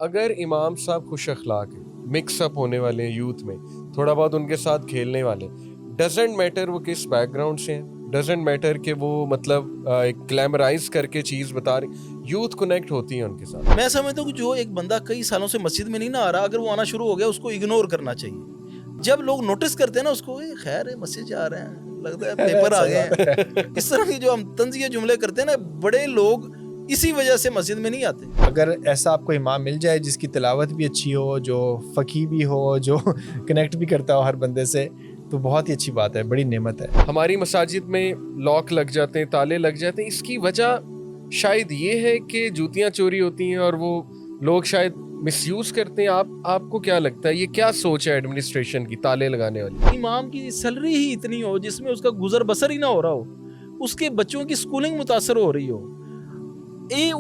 اگر امام صاحب خوش اخلاق ہیں, مکس اپ ہونے والے ہیں یوتھ میں, تھوڑا بہت ان کے ساتھ کھیلنے والے, ڈزنٹ میٹر وہ کس بیک گراؤنڈ سے ہیں, ڈزنٹ میٹر کہ وہ مطلب ایک گلیمرائز کر کے چیز بتا رہے, یوتھ کنیکٹ ہوتی ہے ان کے ساتھ. میں سمجھتا ہوں کہ جو ایک بندہ کئی سالوں سے مسجد میں نہیں نہ آ رہا, اگر وہ آنا شروع ہو گیا اس کو اگنور کرنا چاہیے. جب لوگ نوٹس کرتے ہیں نا اس کو, خیر ہے مسجد جا رہے ہیں, لگتا ہے پیپر آ گئے ہیں, اس طرح کی جو ہم طنزیہ جملے کرتے ہیں نا, بڑے لوگ اسی وجہ سے مسجد میں نہیں آتے. اگر ایسا آپ کو امام مل جائے جس کی تلاوت بھی اچھی ہو, جو فقیہ بھی ہو, جو کنیکٹ بھی کرتا ہو ہر بندے سے, تو بہت ہی اچھی بات ہے, بڑی نعمت ہے. ہماری مساجد میں لاک لگ جاتے ہیں, تالے لگ جاتے ہیں, اس کی وجہ شاید یہ ہے کہ جوتیاں چوری ہوتی ہیں اور وہ لوگ شاید مس یوز کرتے ہیں. آپ کو کیا لگتا ہے یہ کیا سوچ ہے ایڈمنسٹریشن کی تالے لگانے والی؟ امام کی سیلری ہی اتنی ہو جس میں اس کا گزر بسر ہی نہ ہو رہا ہو, اس کے بچوں کی سکولنگ متاثر ہو رہی ہو,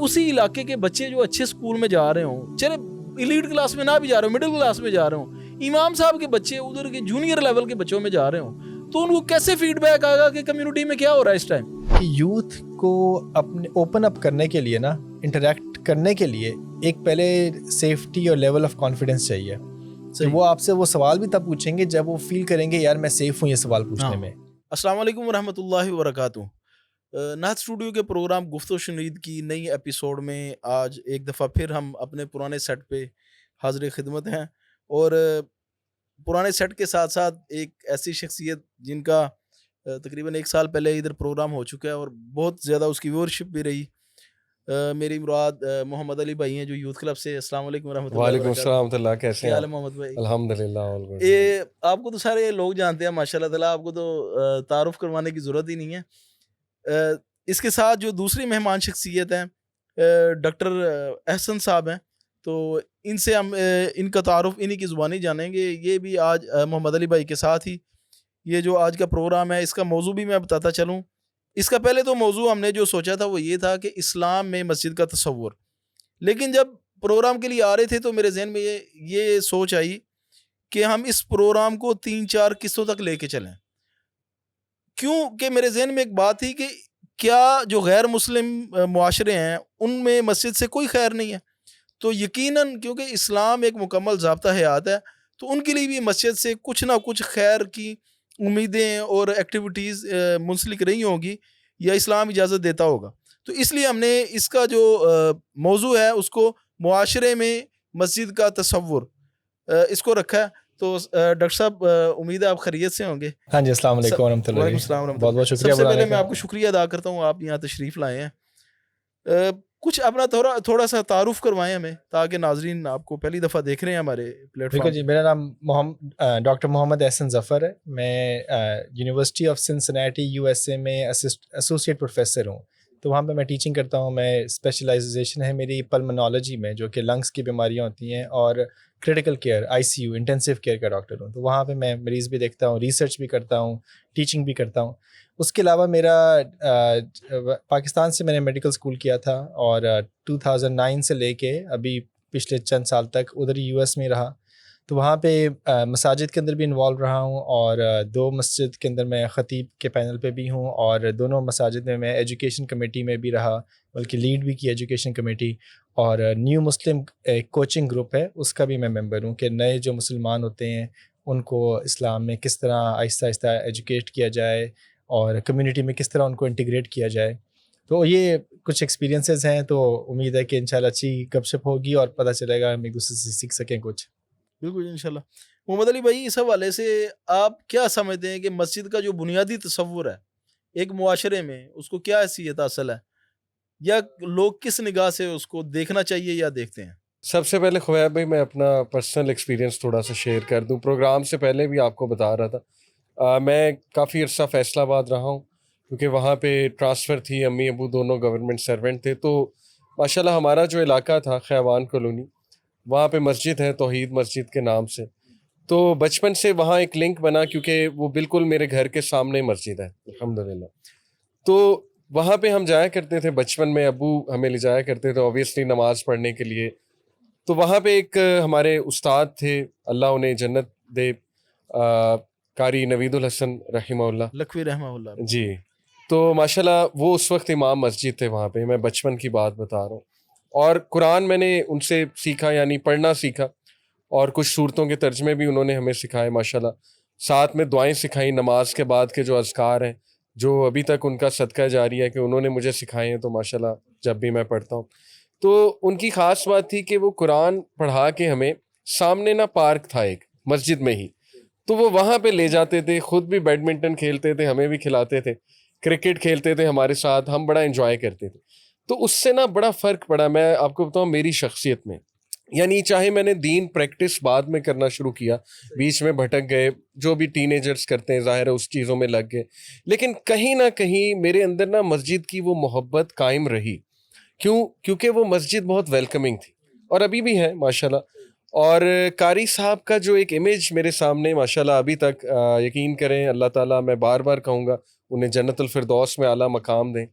اسی علاقے کے بچے جو اچھے سکول میں جا رہے ہوں, چلے ایلیٹ کلاس میں نہ بھی جا رہے ہوں, مڈل کلاس میں جا رہے ہوں, امام صاحب کے بچے ادھر کے جونیئر لیول کے بچوں میں جا رہے ہوں, تو ان کو کیسے فیڈ بیک آئے گا کہ کمیونٹی میں کیا ہو رہا ہے اس ٹائم؟ یوتھ کو اپنے اوپن اپ کرنے کے لیے نا, انٹریکٹ کرنے کے لیے ایک پہلے سیفٹی اور لیول آف کانفیڈنس چاہیے. وہ آپ سے وہ سوال بھی تب پوچھیں گے جب وہ فیل کریں گے یار میں سیف ہوں یہ سوال پوچھنے میں. السلام علیکم ورحمۃ اللہ وبرکاتہ. نہت اسٹوڈیو کے پروگرام گفت و شنید کی نئی ایپیسوڈ میں آج ایک دفعہ پھر ہم اپنے پرانے سیٹ پہ حاضر خدمت ہیں, اور پرانے سیٹ کے ساتھ ساتھ ایک ایسی شخصیت جن کا تقریباً 1 سال پہلے ادھر پروگرام ہو چکا ہے اور بہت زیادہ اس کی ویورشپ بھی رہی. میری مراد محمد علی بھائی ہیں جو یوتھ کلب سے. السلام علیکم ورحمۃ اللہ. وعلیکم السلام ورحمۃ اللہ, کیسے ہیں محمد بھائی؟ الحمدللہ. آپ کو تو سارے لوگ جانتے ہیں ماشاء اللہ تعالیٰ, آپ کو تو تعارف کروانے کی ضرورت ہی نہیں ہے. اس کے ساتھ جو دوسری مہمان شخصیت ہیں ڈاکٹر احسن صاحب ہیں, تو ان سے ہم ان کا تعارف انہی کی زبانی جانیں گے. یہ بھی آج محمد علی بھائی کے ساتھ ہی یہ جو آج کا پروگرام ہے اس کا موضوع بھی میں بتاتا چلوں. اس کا پہلے تو موضوع ہم نے جو سوچا تھا وہ یہ تھا کہ اسلام میں مسجد کا تصور, لیکن جب پروگرام کے لیے آ رہے تھے تو میرے ذہن میں یہ سوچ آئی کہ ہم اس پروگرام کو 3-4 قسطوں تک لے کے چلیں. کیوں کہ میرے ذہن میں ایک بات تھی کہ کیا جو غیر مسلم معاشرے ہیں ان میں مسجد سے کوئی خیر نہیں ہے, تو یقیناً کیونکہ اسلام ایک مکمل ضابطہ حیات ہے تو ان کے لیے بھی مسجد سے کچھ نہ کچھ خیر کی امیدیں اور ایکٹیویٹیز منسلک رہی ہوں گی یا اسلام اجازت دیتا ہوگا. تو اس لیے ہم نے اس کا جو موضوع ہے اس کو معاشرے میں مسجد کا تصور اس کو رکھا ہے. تو ڈاکٹر صاحب امید ہے آپ خیریت سے ہوں گے؟ ہاں جی, السلام علیکم ورحمۃ اللہ. وعلیکم السلام ورحمۃ اللہ. بہت بہت شکریہ. سب سے پہلے میں آپ کو شکریہ ادا کرتا ہوں, آپ یہاں تشریف لائے ہیں. کچھ اپنا تھوڑا سا تعارف کروائیں ہمیں تاکہ ناظرین آپ کو پہلی دفعہ دیکھ رہے ہیں ہمارے پلیٹ فارم. جی, میرا نام ڈاکٹر محمد احسن ظفر ہے. میں یونیورسٹی آف سنسناٹی USA میں ایسوسیٹ پروفیسر ہوں. تو وہاں پہ میں ٹیچنگ کرتا ہوں. میں اسپیشلائزیشن ہے میری پلمنالوجی میں, جو کہ لنگس کی بیماریاں ہوتی ہیں, اور کریٹیکل کیئر ICU انٹینسیو کیئر کا ڈاکٹر ہوں. تو وہاں پہ میں مریض بھی دیکھتا ہوں, ریسرچ بھی کرتا ہوں, ٹیچنگ بھی کرتا ہوں. اس کے علاوہ میرا پاکستان سے میں نے میڈیکل اسکول کیا تھا, اور 2009 سے لے کے ابھی پچھلے چند سال تک ادھر US میں رہا. تو وہاں پہ مساجد کے اندر بھی انوالو رہا ہوں, اور 2 مسجد کے اندر میں خطیب کے پینل پہ بھی ہوں, اور دونوں مساجد میں ایجوکیشن کمیٹی میں بھی رہا, بلکہ لیڈ بھی کی ایجوکیشن کمیٹی. اور نیو مسلم ایک کوچنگ گروپ ہے, اس کا بھی میں ممبر ہوں کہ نئے جو مسلمان ہوتے ہیں ان کو اسلام میں کس طرح آہستہ آہستہ ایجوکیٹ کیا جائے اور کمیونٹی میں کس طرح ان کو انٹیگریٹ کیا جائے. تو یہ کچھ ایکسپیرینسز ہیں, تو امید ہے کہ انشاءاللہ اچھی گپ شپ ہوگی اور پتہ چلے گا, ہم ایک دوسرے سے سیکھ سکیں کچھ. بالکل انشاءاللہ. محمد علی بھائی, اس حوالے سے آپ کیا سمجھتے ہیں کہ مسجد کا جو بنیادی تصور ہے ایک معاشرے میں اس کو کیا حیثیت حاصل ہے, یا لوگ کس نگاہ سے اس کو دیکھنا چاہیے یا دیکھتے ہیں؟ سب سے پہلے خویب بھائی میں اپنا پرسنل ایکسپیرینس تھوڑا سا شیئر کر دوں. پروگرام سے پہلے بھی آپ کو بتا رہا تھا, میں کافی عرصہ فیصل آباد رہا ہوں کیونکہ وہاں پہ ٹرانسفر تھی, امی ابو دونوں گورنمنٹ سرونٹ تھے. تو ماشاءاللہ ہمارا جو علاقہ تھا خیوان کالونی, وہاں پہ مسجد ہے توحید مسجد کے نام سے. تو بچپن سے وہاں ایک لنک بنا کیونکہ وہ بالکل میرے گھر کے سامنے مسجد ہے الحمدللہ. تو وہاں پہ ہم جایا کرتے تھے بچپن میں, ابو ہمیں لے جایا کرتے تھے اوبیسلی نماز پڑھنے کے لیے. تو وہاں پہ ایک ہمارے استاد تھے, اللہ انہیں جنت دے, قاری نوید الحسن رحمہ اللہ, لکھوی رحمہ اللہ جی. تو ماشاءاللہ وہ اس وقت امام مسجد تھے وہاں پہ, میں بچپن کی بات بتا رہا ہوں. اور قرآن میں نے ان سے سیکھا، یعنی پڑھنا سیکھا، اور کچھ صورتوں کے ترجمے بھی انہوں نے ہمیں سکھائے ماشاءاللہ. ساتھ میں دعائیں سکھائیں نماز کے بعد کے جو اذکار ہیں، جو ابھی تک ان کا صدقہ جاری ہے کہ انہوں نے مجھے سکھائے ہیں، تو ماشاءاللہ جب بھی میں پڑھتا ہوں تو ان کی خاص بات تھی کہ وہ قرآن پڑھا کے ہمیں، سامنے نا پارک تھا ایک مسجد میں ہی، تو وہ وہاں پہ لے جاتے تھے، خود بھی بیڈمنٹن کھیلتے تھے، ہمیں بھی کھلاتے تھے، کرکٹ کھیلتے تھے ہمارے ساتھ، ہم بڑا انجوائے کرتے تھے. تو اس سے نا بڑا فرق پڑا. میں آپ کو بتاؤں میری شخصیت میں، یعنی چاہے میں نے دین پریکٹس بعد میں کرنا شروع کیا، بیچ میں بھٹک گئے، جو بھی ٹین ایجرز کرتے ہیں ظاہر ہے اس چیزوں میں لگ گئے، لیکن کہیں نہ کہیں میرے اندر نا مسجد کی وہ محبت قائم رہی. کیونکہ وہ مسجد بہت ویلکمنگ تھی، اور ابھی بھی ہے ماشاءاللہ. اور قاری صاحب کا جو ایک امیج میرے سامنے ماشاءاللہ ابھی تک، یقین کریں اللہ تعالیٰ، میں بار بار کہوں گا انہیں جنت الفردوس میں اعلیٰ مقام دیں.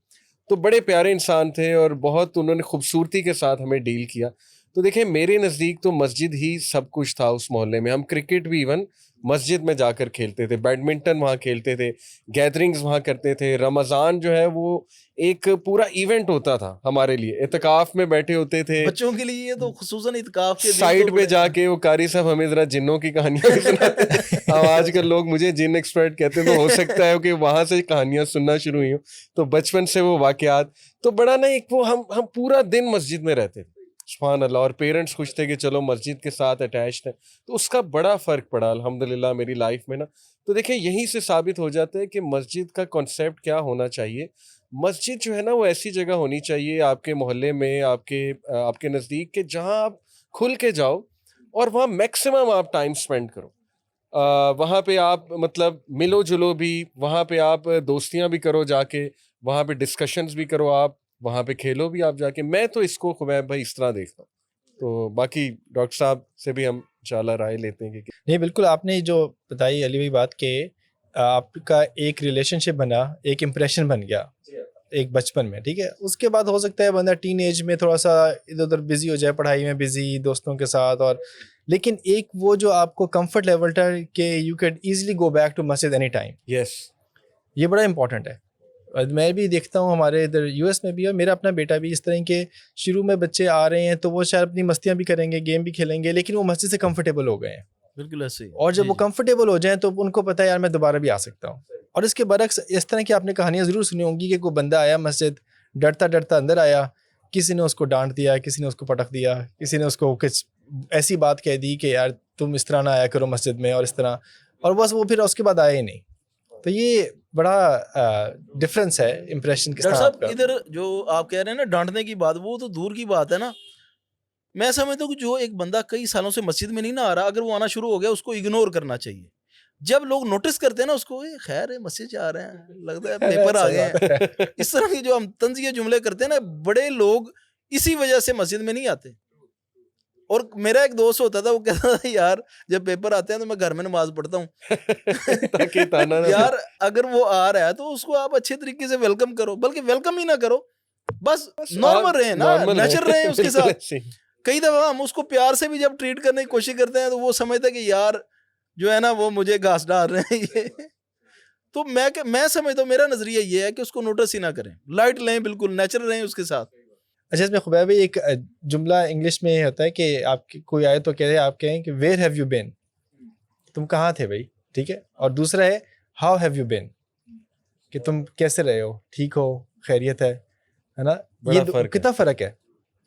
تو بڑے پیارے انسان تھے اور بہت انہوں نے خوبصورتی کے ساتھ ہمیں ڈیل کیا. تو دیکھیں میرے نزدیک تو مسجد ہی سب کچھ تھا اس محلے میں. ہم کرکٹ بھی ایون مسجد میں جا کر کھیلتے تھے، بیڈمنٹن وہاں کھیلتے تھے، گیدرنگز وہاں کرتے تھے. رمضان جو ہے وہ ایک پورا ایونٹ ہوتا تھا ہمارے لیے، اعتکاف میں بیٹھے ہوتے تھے. بچوں کے لیے یہ تو خصوصاً اعتکاف کے دن سائڈ تو پہ بڑے- جا کے وہ قاری صاحب ہمیں ذرا جنوں کی کہانیاں بھی سناتے تھے. اب آج کل لوگ مجھے جن ایکسپرٹ کہتے ہیں، تو ہو سکتا ہے کہ وہاں سے کہانیاں سننا شروع ہوئی ہوں. تو بچپن سے وہ واقعات تو بڑا نا ایک وہ ہم پورا دن مسجد میں رہتے تھے. سبحان اللہ. اور پیرنٹس خوش تھے کہ چلو مسجد کے ساتھ اٹیچڈ ہیں، تو اس کا بڑا فرق پڑا الحمدللہ میری لائف میں نا. تو دیکھیں یہیں سے ثابت ہو جاتا ہے کہ مسجد کا کانسیپٹ کیا ہونا چاہیے. مسجد جو ہے نا وہ ایسی جگہ ہونی چاہیے آپ کے محلے میں، آپ کے نزدیک، کہ جہاں آپ کھل کے جاؤ اور وہاں میکسیمم آپ ٹائم اسپینڈ کرو. وہاں پہ آپ مطلب ملو جلو بھی، وہاں پہ آپ دوستیاں بھی کرو جا کے، وہاں پہ ڈسکشنز بھی کرو آپ، وہاں پہ کھیلو بھی آپ جا کے. میں تو اس کو خبیب بھائی اس طرح دیکھتا ہوں. تو باقی ڈاکٹر صاحب سے بھی ہم انشاءاللہ رائے لیتے ہیں کہ نہیں بالکل آپ نے جو بتائی علی بھائی بات کہ آپ کا ایک ریلیشن شپ بنا، ایک امپریشن بن گیا ایک بچپن میں، ٹھیک ہے. اس کے بعد ہو سکتا ہے بندہ ٹین ایج میں تھوڑا سا ادھر ادھر بزی ہو جائے، پڑھائی میں بزی، دوستوں کے ساتھ، اور لیکن ایک وہ جو آپ کو کمفرٹ لیول تھا کہ you can easily go back to مسجد اینی ٹائم، یس. یہ بڑا امپورٹنٹ ہے. اور میں بھی دیکھتا ہوں ہمارے ادھر یو ایس میں بھی، اور میرا اپنا بیٹا بھی اس طرح کے شروع میں بچے آ رہے ہیں تو وہ شاید اپنی مستیاں بھی کریں گے، گیم بھی کھیلیں گے، لیکن وہ مسجد سے کمفرٹیبل ہو گئے ہیں. بالکل ایسے ہی. اور جب وہ کمفرٹیبل ہو جائیں تو ان کو پتہ ہے یار میں دوبارہ بھی آ سکتا ہوں. اور اس کے برعکس اس طرح کی آپ نے کہانیاں ضرور سنی ہوں گی کہ کوئی بندہ آیا مسجد، ڈرتا ڈرتا اندر آیا، کسی نے اس کو ڈانٹ دیا، کسی نے اس کو پٹک دیا، کسی نے اس کو کچھ ایسی بات کہہ دی کہ یار تم اس طرح نہ آیا کرو مسجد میں، اور اس طرح، اور بس وہ پھر اس کے بعد آیا ہی نہیں. تو یہ بڑا ڈفرینس ہے امپریشن کس ڈاکٹر طرح آپ صاحب کا. ادھر جو آپ کہہ رہے ہیں نا ڈانٹنے کی بات، وہ تو دور کی بات ہے نا. میں سمجھتا ہوں کہ جو ایک بندہ کئی سالوں سے مسجد میں نہیں نہ آ رہا، اگر وہ آنا شروع ہو گیا اس کو اگنور کرنا چاہیے. جب لوگ نوٹس کرتے ہیں نا اس کو، خیر ہے مسجد جا رہے ہیں، لگتا ہے پیپر آ گئے ہیں، اس طرح کے جو ہم طنزیہ جملے کرتے ہیں نا، بڑے لوگ اسی وجہ سے مسجد میں نہیں آتے. اور میرا ایک دوست ہوتا تھا، وہ کہتا تھا یار جب پیپر آتے ہیں تو میں گھر میں نماز پڑھتا ہوں. تاکہ تانا نہ یار اگر وہ آ رہا ہے تو اس کو آپ اچھے طریقے سے ویلکم کرو، بلکہ ویلکم ہی نہ کرو، بس نارمل رہیں نا، نیچر رہیں اس کے ساتھ. کئی دفعہ ہم اس کو پیار سے بھی جب ٹریٹ کرنے کی کوشش کرتے ہیں تو وہ سمجھتا ہے کہ یار جو ہے نا وہ مجھے گھاس ڈال رہے ہیں یہ. تو میں سمجھتا ہوں، میرا نظریہ یہ ہے کہ اس کو نوٹس ہی نہ کریں، لائٹ لیں، بالکل نیچرل رہیں اس کے ساتھ. اچھا اس میں خبیب بھائی ایک جملہ انگلش میں ہوتا ہے کہ آپ کوئی آئے تو کہتے ہیں، آپ کہیں کہ ویئر ہیو یو بین، تم کہاں تھے بھائی، ٹھیک ہے. اور دوسرا ہے ہاؤ ہیو یو بین، کہ تم کیسے رہے ہو، ٹھیک ہو، خیریت ہے نا. یہ کتنا فرق ہے.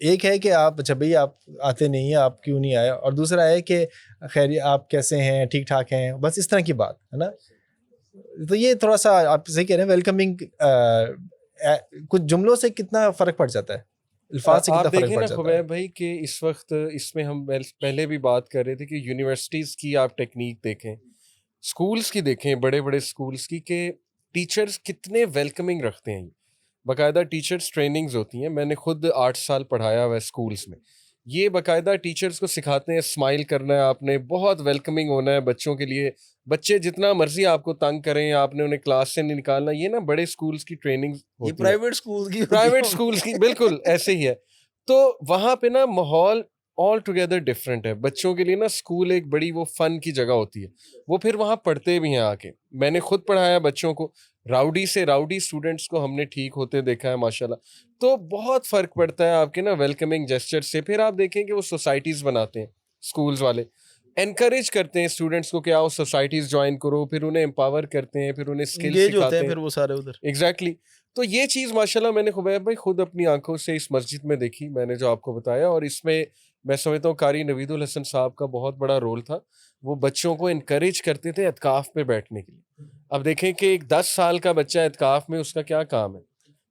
ایک ہے کہ آپ اچھا بھائی آپ آتے نہیں ہیں، آپ کیوں نہیں آئے، اور دوسرا ہے کہ خیر آپ کیسے ہیں، ٹھیک ٹھاک ہیں، بس اس طرح کی بات ہے نا. تو یہ تھوڑا سا آپ صحیح کہہ رہے ہیں، ویلکمنگ کچھ جملوں سے کتنا فرق پڑ جاتا ہے، الفاظ سے کتنا آپ فرق دیکھیں پڑ نا جاتا ہے. خبیب بھائی کہ اس وقت اس میں ہم پہلے بھی بات کر رہے تھے کہ یونیورسٹیز کی آپ ٹیکنیک دیکھیں، اسکولس کی دیکھیں، بڑے بڑے اسکولس کی، کہ ٹیچرز کتنے ویلکمنگ رکھتے ہیں. باقاعدہ ٹیچرز ٹریننگز ہوتی ہیں، میں نے خود 8 سال پڑھایا ہوا ہے اسکولس میں. یہ باقاعدہ ٹیچرز کو سکھاتے ہیں اسمائل کرنا ہے، آپ نے بہت ویلکمنگ ہونا ہے بچوں کے لیے. بچے جتنا مرضی آپ کو تنگ کریں، آپ نے انہیں کلاس سے نہیں نکالنا. یہ نا بڑے اسکولس کی ٹریننگ یہ پرائیویٹ اسکول کی پرائیویٹ اسکولس کی بالکل ایسے ہی ہے. تو وہاں پہ نا ماحول آل ٹوگیدر ڈفرینٹ ہے. بچوں کے لیے نا اسکول ایک بڑی وہ فن کی جگہ ہوتی ہے، وہ پھر وہاں پڑھتے بھی ہیں آ کے. میں نے خود پڑھایا بچوں کو، راؤڈی سے راؤڈی اسٹوڈنٹس کو ہم نے ٹھیک ہوتے دیکھا ہے ماشاءاللہ. تو بہت فرق پڑتا ہے آپ کے نا ویلکمنگ جیسچر سے. پھر آپ دیکھیں کہ وہ سوسائٹیز بناتے ہیں اسکولز والے, انکریج کرتے ہیں اسٹوڈنٹس کو کہ آؤ سوسائٹیز جوائن کرو, پھر انہیں امپاور کرتے ہیں, پھر انہیں اسکل انگیج ہوتے سکھاتے ہیں ہیں. پھر وہ سارے ادھر. ایگزیکٹلی. تو یہ چیز ماشاءاللہ میں نے خبیب بھائی خود اپنی آنکھوں سے اس مسجد میں دیکھی, میں نے جو آپ کو بتایا, اور اس میں میں سمجھتا ہوں قاری نوید الحسن صاحب کا بہت بڑا رول تھا. وہ بچوں کو انکریج کرتے تھے اعتکاف پہ بیٹھنے کے لیے. اب دیکھیں کہ ایک 10 سال کا بچہ اعتکاف میں اس کا کیا کام ہے.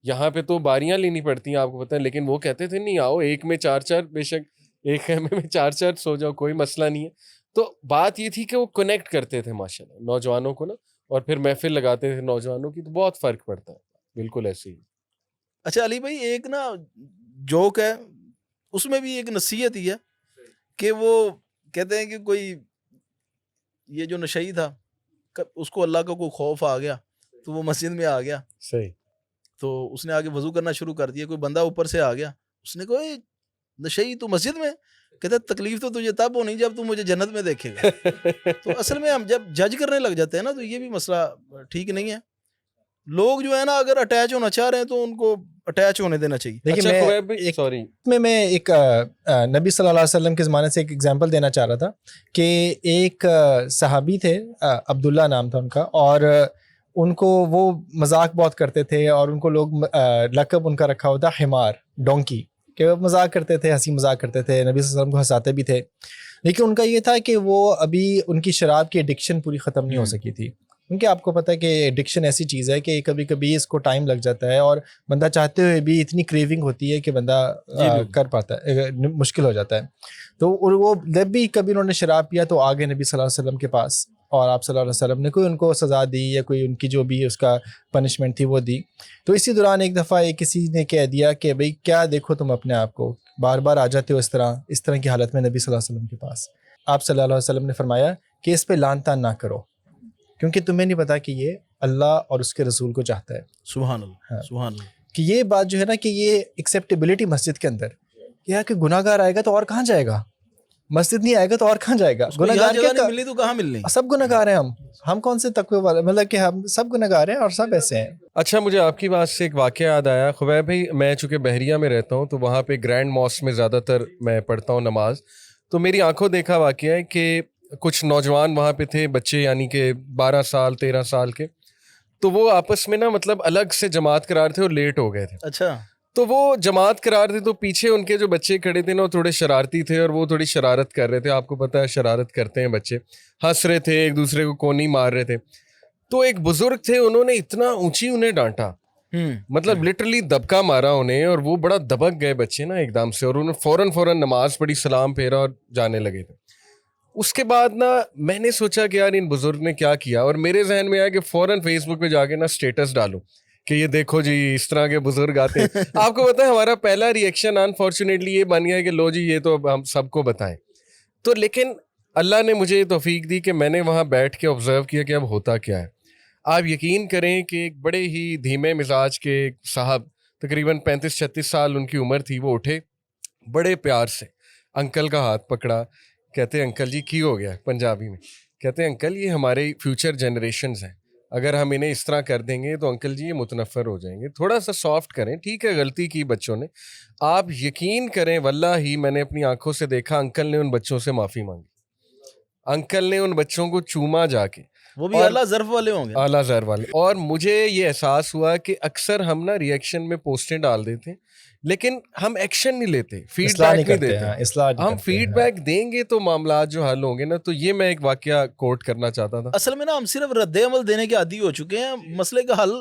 یہاں پہ تو باریاں لینی پڑتی ہیں آپ کو پتہ ہے, لیکن وہ کہتے تھے نہیں آؤ ایک میں 4 بے شک ایک خیمے میں 4 سو جاؤ, کوئی مسئلہ نہیں ہے. تو بات یہ تھی کہ وہ کنیکٹ کرتے تھے ماشاءاللہ نوجوانوں کو نا, اور پھر محفل لگاتے تھے نوجوانوں کی. تو بہت فرق پڑتا ہے, بالکل ایسے ہی. اچھا علی بھائی, ایک نا جوک ہے, اس میں بھی ایک نصیحت ہی ہے کہ وہ کہتے ہیں کہ کوئی یہ جو نشئی تھا اس کو اللہ کا کوئی خوف آ گیا تو وہ مسجد میں آ گیا, صحیح. تو اس نے آگے وضو کرنا شروع کر دیا. کوئی بندہ اوپر سے آ گیا, اس نے کہا اے نشئی تو مسجد میں, کہتا تکلیف تو تجھے تب ہونی جب تو مجھے جنت میں دیکھے گا. تو اصل میں ہم جب جج کرنے لگ جاتے ہیں نا تو یہ بھی مسئلہ ٹھیک نہیں ہے. لوگ جو ہے نا اگر اٹیچ ہونا چاہ رہے ہیں تو ان کو اٹیچ ہونے دینا چاہیے. دیکھیے اچھا میں خبیب بھائی, سوری, میں ایک نبی صلی اللہ علیہ وسلم کے زمانے سے ایک ایگزامپل دینا چاہ رہا تھا کہ ایک صحابی تھے, عبداللہ نام تھا ان کا, اور ان کو وہ مذاق بہت کرتے تھے, اور ان کو لوگ لقب ان کا رکھا ہوتا حمار, ڈونکی, کہ وہ مذاق کرتے تھے, ہنسی مذاق کرتے تھے, نبی صلی اللہ علیہ وسلم کو ہنساتے بھی تھے. لیکن ان کا یہ تھا کہ وہ ابھی ان کی شراب کی ایڈکشن پوری ختم نہیں ہو سکی تھی. کیونکہ آپ کو پتہ ہے کہ ایڈکشن ایسی چیز ہے کہ کبھی کبھی اس کو ٹائم لگ جاتا ہے, اور بندہ چاہتے ہوئے بھی اتنی کریونگ ہوتی ہے کہ بندہ کر پاتا ہے, مشکل ہو جاتا ہے. تو وہ جب بھی کبھی انہوں نے شراب پیا تو آگے نبی صلی اللہ علیہ وسلم کے پاس, اور آپ صلی اللہ علیہ وسلم نے کوئی ان کو سزا دی یا کوئی ان کی جو بھی اس کا پنشمنٹ تھی وہ دی. تو اسی دوران ایک دفعہ کسی نے کہہ دیا کہ بھئی کیا دیکھو تم اپنے آپ کو, بار بار آ جاتے ہو اس طرح کی حالت میں نبی صلی اللہ علیہ وسلم کے پاس. آپ صلی اللہ علیہ وسلم نے فرمایا کہ اس پہ لعن طعن نہ کرو, کیونکہ تمہیں نہیں پتا کہ یہ اللہ اور اس کے رسول کو چاہتا ہے. سبحان اللہ, سبحان اللہ. کہ یہ بات جو ہے نا کہ یہ ایکسیپٹیبلٹی مسجد کے اندر, کیا کہ گناہ گار آئے گا تو اور کہاں جائے گا, مسجد نہیں آئے گا تو اور کہاں جائے گا. گناہ گار نہیں ملنی تو کہاں ملنی, سب گناہ گار ہیں, ہم کون سے تقوی والے, مطلب کہ ہم سب گناہ گار ہیں اور سب ایسے ہیں. اچھا مجھے آپ کی بات سے ایک واقعہ یاد آیا خبیب بھائی. میں چونکہ بحریہ میں رہتا ہوں تو وہاں پہ گرینڈ ماسک میں زیادہ تر میں پڑھتا ہوں نماز. تو میری آنکھوں دیکھا واقعہ ہے کہ کچھ نوجوان وہاں پہ تھے, بچے یعنی کہ 12 سال 13 سال کے, تو وہ آپس میں نا مطلب الگ سے جماعت قرار تھے اور لیٹ ہو گئے تھے. اچھا, تو وہ جماعت قرار تھے تو پیچھے ان کے جو بچے کھڑے تھے نا وہ تھوڑے شرارتی تھے, اور وہ تھوڑی شرارت کر رہے تھے. آپ کو پتہ ہے شرارت کرتے ہیں بچے, ہنس رہے تھے, ایک دوسرے کو کونی مار رہے تھے. تو ایک بزرگ تھے, انہوں نے اتنا اونچی انہیں ڈانٹا, مطلب لٹرلی دبکا مارا انہیں, اور وہ بڑا دبک گئے بچے نا ایک دم سے, اور انہوں نے فوراً نماز پڑھی, سلام پھیرا اور جانے لگے تھے. اس کے بعد نا میں نے سوچا کہ یار ان بزرگ نے کیا کیا, اور میرے ذہن میں آیا کہ فوراً فیس بک پہ جا کے نا اسٹیٹس ڈالوں کہ یہ دیکھو جی اس طرح کے بزرگ آتے ہیں. آپ کو پتہ ہے ہمارا پہلا ریئیکشن انفارچونیٹلی یہ بن گیا کہ لو جی یہ تو ہم سب کو بتائیں. تو لیکن اللہ نے مجھے یہ توفیق دی کہ میں نے وہاں بیٹھ کے آبزرو کیا کہ اب ہوتا کیا ہے. آپ یقین کریں کہ ایک بڑے ہی دھیمے مزاج کے صاحب, تقریباً 35-36 سال ان کی عمر تھی, وہ اٹھے, بڑے پیار سے انکل کا ہاتھ پکڑا, کہتے ہیں انکل جی کی ہو گیا, پنجابی میں کہتے ہیں انکل یہ ہمارے فیوچر جنریشنز ہیں, اگر ہم انہیں اس طرح کر دیں گے تو انکل جی یہ متنفر ہو جائیں گے, تھوڑا سا سافٹ کریں. ٹھیک ہے غلطی کی بچوں نے, آپ یقین کریں واللہ ہی میں نے اپنی آنکھوں سے دیکھا انکل نے ان بچوں سے معافی مانگی, انکل نے ان بچوں کو چوما جا کے, وہ بھی اعلیٰ ظرف والے ہوں گے, اعلیٰ ظرف والے. اور مجھے یہ احساس ہوا کہ اکثر ہم نا ریئیکشن میں پوسٹیں ڈال دیتے ہیں لیکن ہم ایکشن نہیں لیتے, فیڈ بیک نہیں دیتے. ہم فیڈ بیک دیں گے تو معاملات جو حل ہوں گے نا. تو یہ میں ایک واقعہ کوٹ کرنا چاہتا تھا. اصل میں نا ہم صرف رد عمل دینے کے عادی ہو چکے ہیں, مسئلے کا حل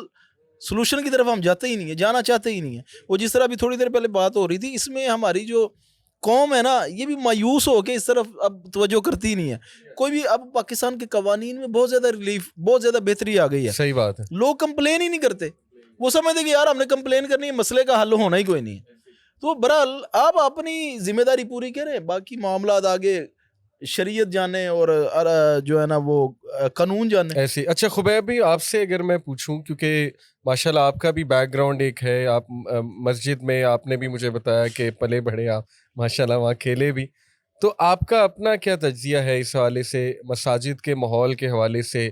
سولوشن کی طرف ہم جاتے ہی نہیں ہیں, جانا چاہتے ہی نہیں ہیں. وہ جس طرح ابھی تھوڑی دیر پہلے بات ہو رہی تھی, اس میں ہماری جو قوم ہے نا یہ بھی مایوس ہو کے اس طرف اب توجہ کرتی نہیں ہے. کوئی بھی اب پاکستان کے قوانین میں بہت زیادہ ریلیف, بہت زیادہ بہتری آ گئی ہے. صحیح بات ہے. لوگ کمپلین ہی نہیں کرتے, وہ سمجھتے کہ یار ہم نے کمپلین کرنی ہے, مسئلے کا حل ہونا ہی کوئی نہیں ہے. تو بہرحال آپ اپنی ذمہ داری پوری کریں, باقی معاملات آگے شریعت جانے اور جو ہے نا وہ قانون جانے ایسی. اچھا خبیب بھی آپ سے اگر میں پوچھوں, کیونکہ ماشاءاللہ آپ کا بھی بیک گراؤنڈ ایک ہے, آپ مسجد میں آپ نے بھی مجھے بتایا کہ پلے بڑھے آپ ماشاءاللہ, وہاں کھیلے بھی, تو آپ کا اپنا کیا تجزیہ ہے اس حوالے سے, مساجد کے ماحول کے حوالے سے؟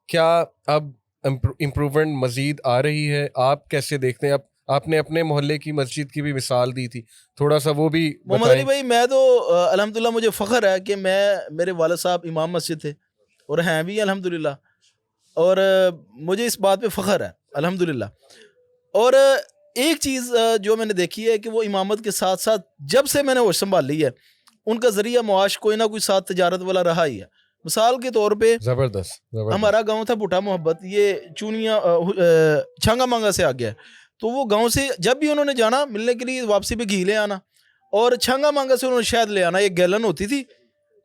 کیا اب امپرومنٹ مزید آ رہی ہے؟ آپ کیسے دیکھتے ہیں؟ آپ نے اپنے محلے کی مسجد کی بھی مثال دی تھی، تھوڑا سا وہ بھی محمد علی بتائیں۔ بھائی میں تو الحمدللہ مجھے فخر ہے کہ میرے والد صاحب امام مسجد تھے اور ہیں بھی الحمدللہ، اور مجھے اس بات پہ فخر ہے الحمدللہ۔ اور ایک چیز جو میں نے دیکھی ہے کہ وہ امامت کے ساتھ ساتھ جب سے میں نے ہوش سنبھال لی ہے ان کا ذریعہ معاش کوئی نہ کوئی ساتھ تجارت والا رہا ہی ہے۔ مثال کے طور پہ زبردست۔ ہمارا گاؤں تھا بھٹا محبت، یہ چونیاں چھانگا مانگا سے آ گیا، تو وہ گاؤں سے جب بھی انہوں نے جانا ملنے کے لیے واپسی پہ گھی لے آنا، اور چھانگا مانگا سے انہوں نے شہد لے آنا، ایک گیلن ہوتی تھی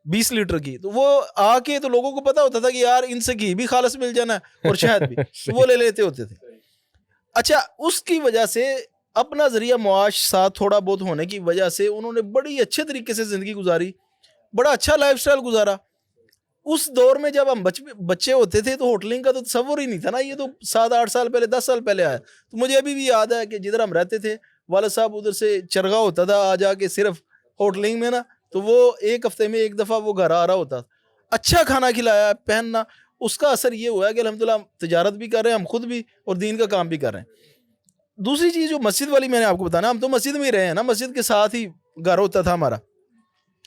20 لیٹر کی، تو وہ آ کے تو لوگوں کو پتا ہوتا تھا کہ یار ان سے گھی بھی خالص مل جانا ہے اور شہد بھی، تو وہ لے لیتے ہوتے تھے۔ اچھا، اس کی وجہ سے اپنا ذریعہ معاش ساتھ تھوڑا بہت ہونے کی وجہ سے انہوں نے بڑی اچھے طریقے سے زندگی گزاری، بڑا اچھا لائف سٹائل گزارا۔ اس دور میں جب ہم بچے ہوتے تھے تو ہوٹلنگ کا تو تصور ہی نہیں تھا نا، یہ تو 7-8 سال پہلے 10 سال پہلے آیا۔ تو مجھے ابھی بھی یاد ہے کہ جدھر ہم رہتے تھے والد صاحب ادھر سے چرگا ہوتا تھا آ جا کے صرف ہوٹلنگ میں نا، تو وہ ایک ہفتے میں ایک دفعہ وہ گھر آ رہا ہوتا تھا، اچھا کھانا کھلایا پہننا، اس کا اثر یہ ہوا ہے کہ الحمدللہ تجارت بھی کر رہے ہیں ہم خود بھی اور دین کا کام بھی کر رہے ہیں۔ دوسری چیز جو مسجد والی میں نے آپ کو بتانا، ہم تو مسجد میں ہی رہے ہیں نا، مسجد کے ساتھ ہی گھر ہوتا تھا ہمارا،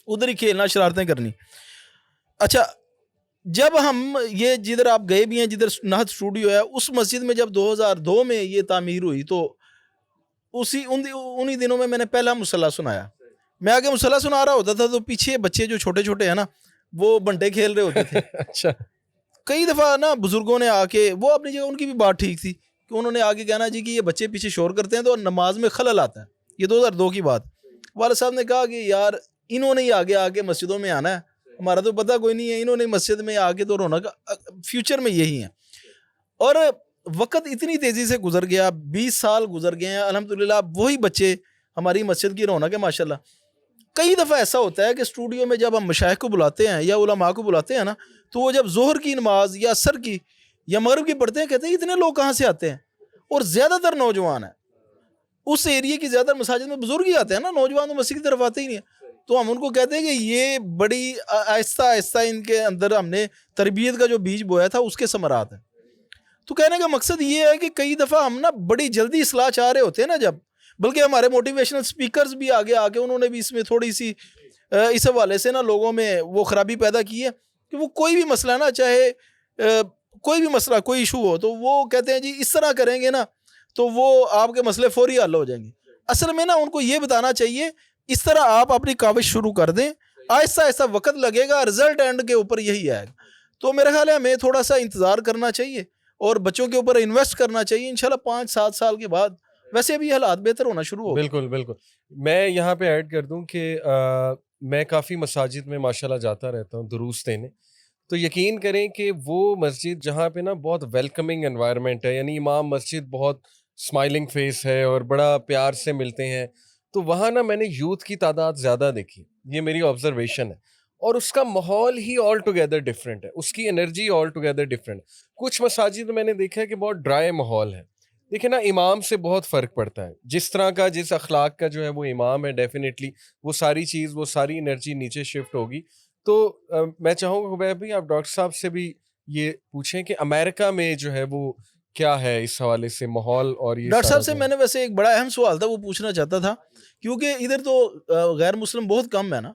ادھر ہی کھیلنا شرارتیں کرنی۔ اچھا، جب ہم یہ جدھر آپ گئے بھی ہیں جدھر نہت اسٹوڈیو ہے، اس مسجد میں جب 2002 میں یہ تعمیر ہوئی تو انہی دنوں میں نے پہلا مصلی سنایا۔ میں آگے مصلی سنا رہا ہوتا تھا تو پیچھے بچے جو چھوٹے چھوٹے ہیں نا وہ بنٹے کھیل رہے ہوتے تھے۔ اچھا، کئی دفعہ نا بزرگوں نے آ کے، وہ اپنی جگہ ان کی بھی بات ٹھیک تھی کہ انہوں نے آگے کہنا جی کہ یہ بچے پیچھے شور کرتے ہیں تو نماز میں خلل آتا ہے۔ یہ 2002 کی بات، والد صاحب نے کہا کہ یار انہوں نے ہی آگے آ کے مسجدوں میں آنا ہے، ہمارا تو پتہ کوئی نہیں ہے، انہوں نے مسجد میں آ کے تو رونق فیوچر میں یہی ہیں۔ اور وقت اتنی تیزی سے گزر گیا، 20 سال گزر گئے ہیں، الحمدللہ وہی بچے ہماری مسجد کی رونق ہے ماشاءاللہ۔ کئی دفعہ ایسا ہوتا ہے کہ اسٹوڈیو میں جب ہم مشائخ کو بلاتے ہیں یا علماء کو بلاتے ہیں نا، تو وہ جب ظہر کی نماز یا عصر کی یا مغرب کی پڑھتے ہیں کہتے ہیں اتنے لوگ کہاں سے آتے ہیں، اور زیادہ تر نوجوان ہیں اس ایریے کی، زیادہ مساجد میں بزرگ ہی آتے ہیں نا، نوجوان تو مسجد کی طرف آتے ہی نہیں ہیں۔ تو ہم ان کو کہتے ہیں کہ یہ بڑی آہستہ آہستہ ان کے اندر ہم نے تربیت کا جو بیج بویا تھا اس کے ثمرات ہیں۔ تو کہنے کا مقصد یہ ہے کہ کئی دفعہ ہم نا بڑی جلدی اصلاح چاہ رہے ہوتے ہیں نا جب، بلکہ ہمارے موٹیویشنل سپیکرز بھی آگے آ کے انہوں نے بھی اس میں تھوڑی سی اس حوالے سے نا لوگوں میں وہ خرابی پیدا کی ہے کہ وہ کوئی بھی مسئلہ نا، چاہے کوئی بھی مسئلہ کوئی ایشو ہو تو وہ کہتے ہیں جی اس طرح کریں گے نا تو وہ آپ کے مسئلے فوری حل ہو جائیں گے۔ اصل میں نا ان کو یہ بتانا چاہیے اس طرح آپ اپنی کاوش شروع کر دیں، آہستہ آہستہ وقت لگے گا، رزلٹ اینڈ کے اوپر یہی آئے گا۔ تو میرا خیال ہے ہمیں تھوڑا سا انتظار کرنا چاہیے اور بچوں کے اوپر انویسٹ کرنا چاہیے، انشاءاللہ 5-7 سال کے بعد ویسے بھی حالات بہتر ہونا شروع ہو۔ بالکل بالکل۔ میں یہاں پہ ایڈ کر دوں کہ میں کافی مساجد میں ماشاءاللہ جاتا رہتا ہوں دروس دینے، تو یقین کریں کہ وہ مسجد جہاں پہ نا بہت ویلکمنگ انوائرمنٹ ہے، یعنی امام مسجد بہت اسمائلنگ فیس ہے اور بڑا پیار سے ملتے ہیں، تو وہاں نا میں نے یوتھ کی تعداد زیادہ دیکھی، یہ میری آبزرویشن ہے، اور اس کا ماحول ہی آل ٹوگیدر ڈفرینٹ ہے، اس کی انرجی آل ٹوگیدر ڈفرینٹ۔ کچھ مساجد میں نے دیکھا ہے کہ بہت ڈرائی ماحول ہے۔ دیکھیں نا، امام سے بہت فرق پڑتا ہے، جس طرح کا جس اخلاق کا جو ہے وہ امام ہے، ڈیفینیٹلی وہ ساری چیز وہ ساری انرجی نیچے شفٹ ہوگی۔ تو میں چاہوں گا خبیب بھائی آپ ڈاکٹر صاحب سے بھی یہ پوچھیں کہ امریکہ میں جو ہے وہ کیا ہے اس حوالے سے ماحول، اور یہ ڈاکٹر صاحب سے جو میں نے ویسے ایک بڑا اہم سوال تھا وہ پوچھنا چاہتا تھا، کیونکہ ادھر تو غیر مسلم بہت کم ہے نا،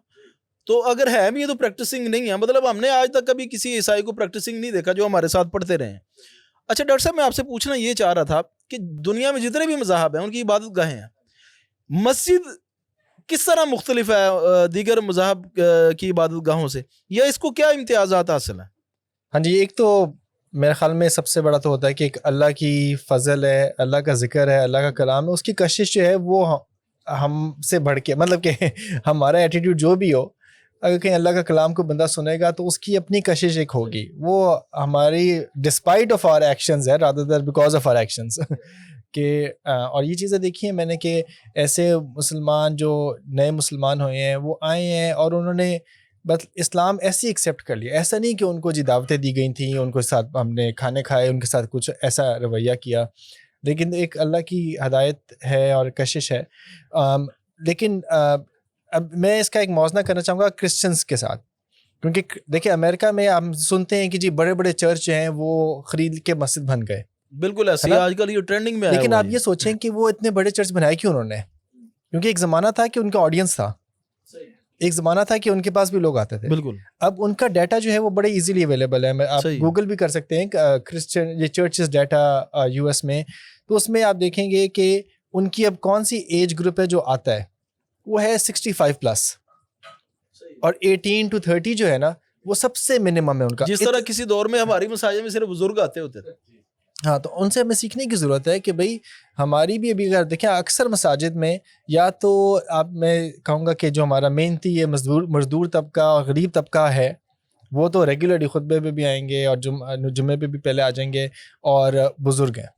تو اگر ہے بھی یہ تو پریکٹسنگ نہیں ہے، مطلب ہم نے آج تک کبھی کسی عیسائی کو پریکٹسنگ نہیں دیکھا جو ہمارے ساتھ پڑھتے رہے ہیں۔ اچھا ڈاکٹر صاحب، میں آپ سے پوچھنا یہ چاہ رہا تھا کہ دنیا میں جتنے بھی مذاہب ہیں ان کی عبادت گاہیں ہیں، مسجد کس طرح مختلف ہے دیگر مذاہب کی عبادت گاہوں سے، یا اس کو کیا امتیازات حاصل ہیں؟ ہاں جی، ایک تو میرے خیال میں سب سے بڑا تو ہوتا ہے کہ ایک اللہ کی فضل ہے، اللہ کا ذکر ہے، اللہ کا کلام ہے، اس کی کشش جو ہے وہ ہم سے بڑھ کے، مطلب کہ ہمارا ایٹیٹیوڈ جو بھی ہو، اگر کہیں اللہ کا کلام کو بندہ سنے گا تو اس کی اپنی کشش ایک ہوگی، وہ ہماری ڈسپائٹ آف آر ایکشنز ہے rather than because of our actions کہ اور یہ چیزیں دیکھی ہیں میں نے کہ ایسے مسلمان جو نئے مسلمان ہوئے ہیں وہ آئے ہیں اور انہوں نے بس اسلام ایسے ایکسیپٹ کر لیا، ایسا نہیں کہ ان کو جی دعوتیں دی گئی تھیں، ان کے ساتھ ہم نے کھانے کھائے، ان کے ساتھ کچھ ایسا رویہ کیا، لیکن ایک اللہ کی ہدایت ہے اور کشش ہے۔ لیکن اب میں اس کا ایک موازنہ کرنا چاہوں گا کرسچنس کے ساتھ، کیونکہ دیکھیں امریکہ میں ہم سنتے ہیں کہ جی بڑے بڑے چرچ ہیں وہ خرید کے مسجد بن گئے, بالکل ایسے ہی آج کل یہ ٹرینڈنگ میں آیا لیکن ہوا آپ ہے. یہ سوچیں کہ وہ اتنے بڑے چرچ بنائے کیوں انہوں نے؟ کیونکہ ایک زمانہ تھا کہ ان کا آڈینس تھا, ایک زمانہ تھا کہ ان کے پاس بھی لوگ آتے تھے. بالکل اب ان کا ڈیٹا جو ہے وہ بڑے ایزیلی اویلیبل ہے, آپ صحیح. گوگل بھی کر سکتے ہیں کرسچن یہ چرچز ڈیٹا یو ایس میں, تو اس میں آپ دیکھیں گے کہ ان کی اب کون سی ایج گروپ ہے جو آتا ہے, وہ ہے 65+, اور 18 to 30 جو ہے نا وہ سب سے منیمم ہے ان کا. جس طرح کسی دور میں ہماری مساجد میں صرف بزرگ آتے ہوتے تھے. ہاں, تو ان سے ہمیں سیکھنے کی ضرورت ہے کہ بھئی ہماری بھی ابھی اگر دیکھیں اکثر مساجد میں یا تو آپ میں کہوں گا کہ جو ہمارا محنتی یہ مزدور طبقہ غریب طبقہ ہے وہ تو ریگولرلی خطبے پہ بھی آئیں گے اور جمعے پہ بھی پہلے آ جائیں گے, اور بزرگ ہیں,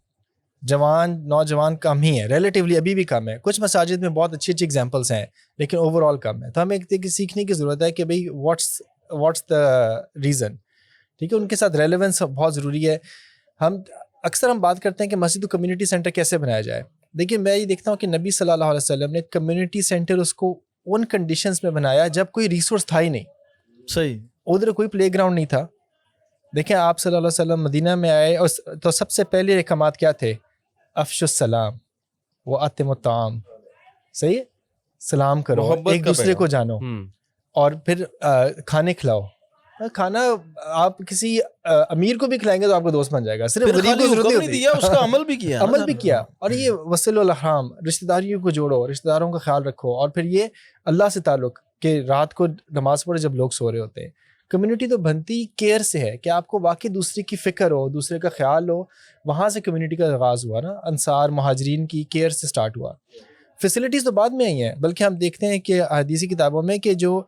نوجوان کم ہی ہیں ریلیٹیولی, ابھی بھی کم ہے. کچھ مساجد میں بہت اچھی ایگزامپلس ہیں لیکن اوور آل کم ہے. تو ہمیں سیکھنے کی ضرورت ہے کہ بھئی واٹس دا ریزن, ٹھیک ہے. ان کے ساتھ ریلیونس بہت ضروری ہے. اکثر ہم بات کرتے ہیں کہ مسجد کو کمیونٹی سینٹر کیسے بنایا جائے. دیکھیے میں یہ دیکھتا ہوں کہ نبی صلی اللہ علیہ وسلم نے کمیونٹی سینٹر اس کو ان کنڈیشنز میں بنایا جب کوئی ریسورس تھا ہی نہیں. صحیح. ادھر کوئی پلے گراؤنڈ نہیں تھا. دیکھیں آپ صلی اللہ علیہ وسلم مدینہ میں آئے اور تو سب سے پہلے احکامات کیا تھے؟ افشوا السلام واتموا الطعام, صحیح ہے, سلام کرو, ایک دوسرے کو جانو, اور پھر کھانے کھلاؤ. کھانا آپ کسی امیر کو بھی کھلائیں گے تو آپ کا دوست بن جائے گا, صرف غریب کو ضرورت نہیں ہوتی, دیا اس کا عمل بھی کیا, عمل بھی کیا. اور یہ وصل الارحام, رشتہ داریوں کو جوڑو, رشتہ داروں کا خیال رکھو, اور پھر یہ اللہ سے تعلق کہ رات کو نماز پڑھے جب لوگ سو رہے ہوتے ہیں. کمیونٹی تو بنتی کیئر سے ہے کہ آپ کو واقعی دوسرے کی فکر ہو, دوسرے کا خیال ہو. وہاں سے کمیونٹی کا آغاز ہوا نا, انصار مہاجرین کی کیئر سے سٹارٹ ہوا. فیسلٹیز تو بعد میں آئی ہیں, بلکہ ہم دیکھتے ہیں کہ حدیثی کتابوں میں کہ جو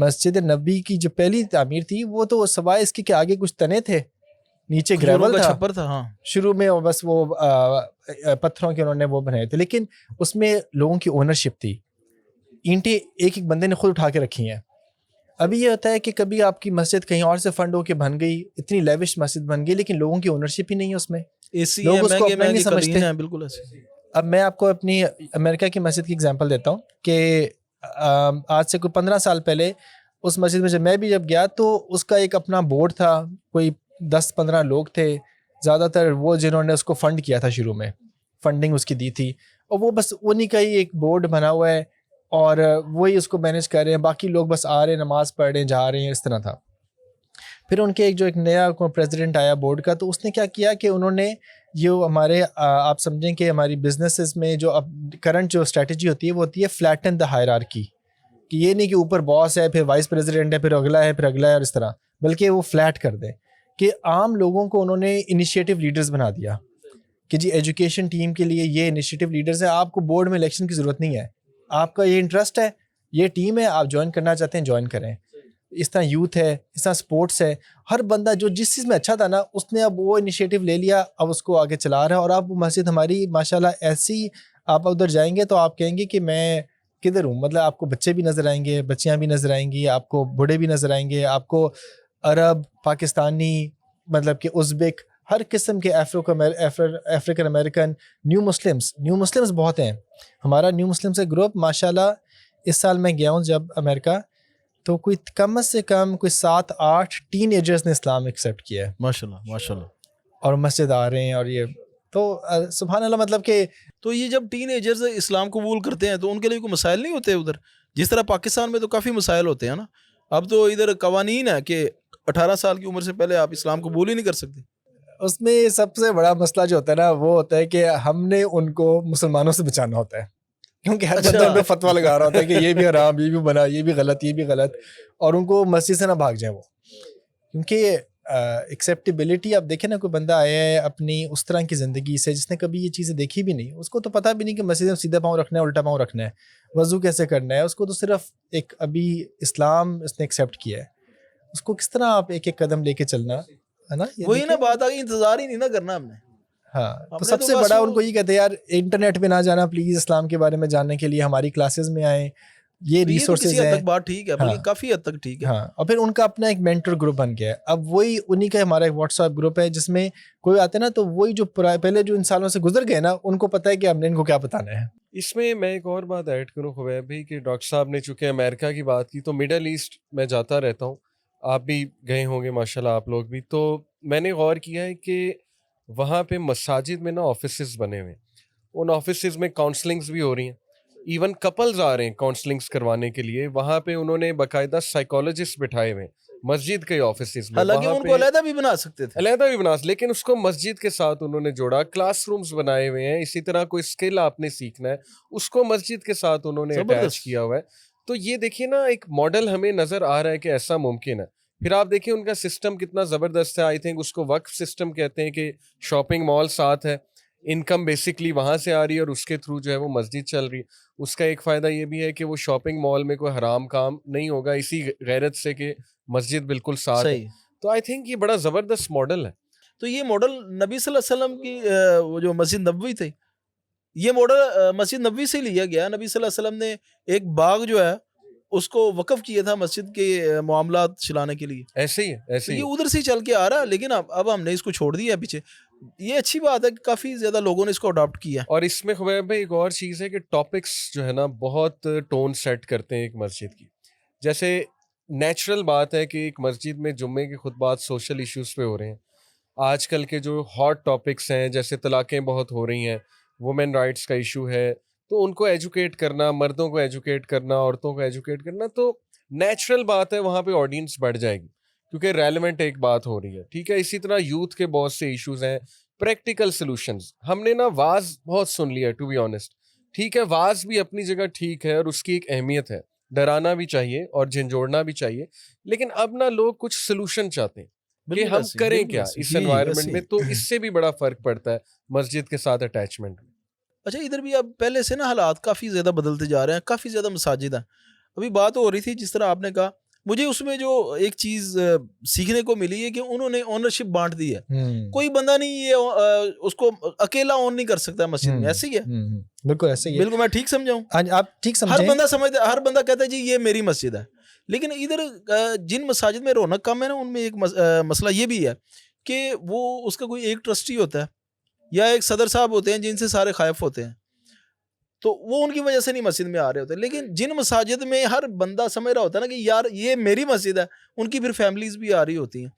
مسجد نبی کی جو پہلی تعمیر تھی وہ تو سوائے اس کے آگے کچھ تنے تھے, نیچے گریول تھا, چھپر تھا. ہاں شروع میں بس وہ پتھروں کے انہوں نے وہ بنائے تھے, لیکن اس میں لوگوں کی اونرشپ تھی. اینٹیں ایک ایک بندے نے خود اٹھا کے رکھی ہیں. ابھی یہ ہوتا ہے کہ کبھی آپ کی مسجد کہیں اور سے فنڈ ہو کے بن گئی, اتنی لیوش مسجد بن گئی, لیکن لوگوں کی اونرشپ ہی نہیں ہے اس میں, لوگ اس کو اپنا نہیں سمجھتے. بالکل ایسے. اب میں آپ کو اپنی امریکہ کی مسجد کی اگزامپل دیتا ہوں کہ آج سے کوئی 15 سال پہلے اس مسجد میں میں جب گیا تو اس کا ایک اپنا بورڈ تھا, کوئی 10-15 لوگ تھے, زیادہ تر وہ جنہوں نے اس کو فنڈ کیا تھا, شروع میں فنڈنگ اس کی دی تھی, اور وہ بس انہی کا ہی ایک بورڈ بنا ہوا ہے اور وہی اس کو مینیج کر رہے ہیں, باقی لوگ بس آ رہے ہیں, نماز پڑھ رہے ہیں, جا رہے ہیں, اس طرح تھا. پھر ان کے ایک نیا پریزیڈنٹ آیا بورڈ کا, تو اس نے کیا کیا کہ انہوں نے یہ ہمارے آپ سمجھیں کہ ہماری بزنسز میں جو اب کرنٹ جو اسٹریٹجی ہوتی ہے وہ ہوتی ہے فلیٹن دا ہائرارکی, کہ یہ نہیں کہ اوپر باس ہے, پھر وائس پریزیڈنٹ ہے, پھر اگلا ہے, پھر اگلا ہے, اور اس طرح, بلکہ وہ فلیٹ کر دیں کہ عام لوگوں کو انہوں نے انیشیٹو لیڈرز بنا دیا کہ جی ایجوکیشن ٹیم کے لیے یہ انیشیٹو لیڈرز ہیں, آپ کو بورڈ میں الیکشن کی ضرورت نہیں ہے, آپ کا یہ انٹرسٹ ہے, یہ ٹیم ہے, آپ جوائن کرنا چاہتے ہیں جوائن کریں. اس طرح یوتھ ہے, اس طرح سپورٹس ہے, ہر بندہ جو جس چیز میں اچھا تھا نا اس نے اب وہ انیشیٹو لے لیا, اب اس کو آگے چلا رہا ہے. اور اب مسجد ہماری ماشاءاللہ ایسی, آپ ادھر جائیں گے تو آپ کہیں گے کہ میں کدھر ہوں, مطلب آپ کو بچے بھی نظر آئیں گے, بچیاں بھی نظر آئیں گی, آپ کو بوڑھے بھی نظر آئیں گے, آپ کو عرب, پاکستانی, مطلب کہ ازبک, ہر قسم کے افریقن امریکن, نیو مسلمز بہت ہیں. ہمارا نیو مسلمز کا گروپ ماشاءاللہ, اس سال میں گیا ہوں جب امریکہ, تو کوئی کم سے کم کوئی 7-8 ٹین ایجرز نے اسلام ایکسیپٹ کیا ہے, ماشاءاللہ ماشاءاللہ, اور مسجد آ رہے ہیں. اور یہ تو سبحان اللہ, مطلب کہ تو یہ جب ٹین ایجرز اسلام قبول کرتے ہیں تو ان کے لیے کوئی مسائل نہیں ہوتے ادھر, جس طرح پاکستان میں تو کافی مسائل ہوتے ہیں نا. اب تو ادھر قوانین ہے کہ 18 سال کی عمر سے پہلے آپ اسلام قبول ہی نہیں کر سکتے. اس میں سب سے بڑا مسئلہ جو ہوتا ہے نا وہ ہوتا ہے کہ ہم نے ان کو مسلمانوں سے بچانا ہوتا ہے, کیونکہ ہر بندہ ان پہ فتویٰ لگا رہا ہوتا ہے کہ یہ بھی حرام, یہ بھی بنا, یہ بھی غلط, یہ بھی غلط, اور ان کو مسجد سے نہ بھاگ جائیں وہ. کیونکہ ایکسیپٹیبلٹی, آپ دیکھیں نا, کوئی بندہ آیا ہے اپنی اس طرح کی زندگی سے جس نے کبھی یہ چیزیں دیکھی بھی نہیں, اس کو تو پتہ بھی نہیں کہ مسجد میں سیدھا پاؤں رکھنا ہے, الٹا پاؤں رکھنا ہے, وضو کیسے کرنا ہے, اس کو تو صرف ایک ابھی اسلام اس نے ایکسیپٹ کیا ہے. اس کو کس طرح آپ ایک ایک قدم لے کے چلنا ہے نا, وہی نا بات آ گئی, انتظار ہی نہیں نا کرنا ہم نے. ہاں, تو سب سے بڑا ان کو یہ کہتے ہیں یار انٹرنیٹ پہ نہ جانا پلیز, اسلام کے بارے میں جاننے کے لیے ہماری کلاسز میں آئیں, یہ ریسورسز ہیں. بات ٹھیک ہے, بلکہ کافی حد تک ٹھیک ہے. ہاں, اور پھر ان کا اپنا ایک مینٹر گروپ بن گیا ہے. اب وہی انہی کا ہمارا ایک واٹس ایپ گروپ ہے جس میں کوئی آتے نا, تو وہی جو پہلے جو ان سالوں سے گزر گئے نا, ان کو پتہ ہے کہ ہم نے ان کو کیا بتانا ہے. اس میں میں ایک اور بات ایڈ کروں خبیب بھائی, کہ ڈاکٹر صاحب نے چونکہ امریکہ کی بات کی, تو مڈل ایسٹ میں جاتا رہتا ہوں. آپ بھی گئے ہوں گے ماشاءاللہ، آپ لوگ بھی، تو میں نے غور کیا ہے کہ وہاں پہ مساجد میں نا آفیسز بنے ہوئے ہیں، ان آفیسز میں کاؤنسلنگز بھی ہو رہی ہیں، ایون کپلز آ رہے ہیں کاؤنسلنگز کروانے کے لیے، وہاں پہ انہوں نے باقاعدہ سائیکالوجسٹ بٹھائے ہوئے ہیں مسجد کے آفیسز میں، حالانکہ وہاں ان کو پہ علیحدہ بھی بنا سکتے تھے. علیحدہ بھی بنا، لیکن اس کو مسجد کے ساتھ انہوں نے جوڑا، کلاس رومز بنائے ہوئے ہیں، اسی طرح کوئی اسکل آپ نے سیکھنا ہے اس کو مسجد کے ساتھ انہوں نے اٹیچ زبردست. کیا ہوا ہے. تو یہ دیکھیے نا ایک ماڈل ہمیں نظر آ رہا ہے کہ ایسا ممکن ہے. پھر آپ دیکھیں ان کا سسٹم کتنا زبردست ہے، آئی تھنک اس کو وقف سسٹم کہتے ہیں، کہ شاپنگ مال ساتھ ہے، انکم بیسکلی وہاں سے آ رہی ہے اور اس کے تھرو جو ہے وہ مسجد چل رہی ہے. اس کا ایک فائدہ یہ بھی ہے کہ وہ شاپنگ مال میں کوئی حرام کام نہیں ہوگا، اسی غیرت سے کہ مسجد بالکل ساتھ ہے. صحیح. تو آئی تھنک یہ بڑا زبردست ماڈل ہے. تو یہ ماڈل نبی صلی اللہ علیہ وسلم کی وہ جو مسجد نبوی تھی، یہ ماڈل مسجد نبوی سے لیا گیا. نبی صلی اللہ علیہ وسلم نے ایک باغ جو ہے اس کو وقف کیا تھا مسجد کے معاملات چلانے کے لیے. ایسے ہی ہے، تو ایسے ہی یہ ہے. ادھر سے چل کے آ رہا ہے، لیکن اب ہم نے اس کو چھوڑ دیا ہے پیچھے. یہ اچھی بات ہے کہ کافی زیادہ لوگوں نے اس کو اڈاپٹ کیا. اور اس میں خبیب بھائی ایک اور چیز ہے کہ ٹاپکس جو ہے نا بہت ٹون سیٹ کرتے ہیں ایک مسجد کی. جیسے نیچرل بات ہے کہ ایک مسجد میں جمعے کے خطبات سوشل ایشوز پہ ہو رہے ہیں. آج کل کے جو ہاٹ ٹاپکس ہیں جیسے طلاقیں بہت ہو رہی ہیں، وومن رائٹس کا ایشو ہے، تو ان کو ایجوکیٹ کرنا، مردوں کو ایجوکیٹ کرنا، عورتوں کو ایجوکیٹ کرنا، تو نیچرل بات ہے وہاں پہ آڈینس بڑھ جائے گی کیونکہ ریلیونٹ ایک بات ہو رہی ہے. ٹھیک ہے، اسی طرح یوتھ کے بہت سے ایشوز ہیں، پریکٹیکل سلوشنز. ہم نے نا واز بہت سن لیا ٹو بی آنیسٹ. ٹھیک ہے، واز بھی اپنی جگہ ٹھیک ہے اور اس کی ایک اہمیت ہے، ڈرانا بھی چاہیے اور جھنجھوڑنا بھی چاہیے، لیکن اب نا لوگ کچھ سلوشن چاہتے ہیں کہ ہم کریں کیا اس انوائرمنٹ میں. تو اس سے بھی بڑا فرق پڑتا ہے مسجد کے ساتھ اٹیچمنٹ میں. اچھا، ادھر بھی اب پہلے سے نا حالات کافی زیادہ بدلتے جا رہے ہیں، کافی زیادہ مساجد ہیں. ابھی بات ہو رہی تھی جس طرح آپ نے کہا، مجھے اس میں جو ایک چیز سیکھنے کو ملی ہے کہ انہوں نے اونرشپ بانٹ دی ہے. کوئی بندہ نہیں یہ اس کو اکیلا اون نہیں کر سکتا مسجد میں. ایسے ہی ہے، بالکل ایسے ہی ہے. بالکل میں ٹھیک سمجھا ہوں. آپ ٹھیک ہر سمجھیں. بندہ سمجھتا ہے، ہر بندہ کہتا ہے جی یہ میری مسجد ہے. لیکن ادھر جن مساجد میں رونق کم ہے نا، ان میں ایک مسئلہ یہ بھی ہے کہ وہ اس کا کوئی ایک ٹرسٹی ہوتا ہے یا ایک صدر صاحب ہوتے ہیں جن سے سارے خائف ہوتے ہیں، تو وہ ان کی وجہ سے نہیں مسجد میں آ رہے ہوتے. لیکن جن مساجد میں ہر بندہ سمجھ رہا ہوتا ہے نا کہ یار یہ میری مسجد ہے، ان کی پھر فیملیز بھی آ رہی ہوتی ہیں.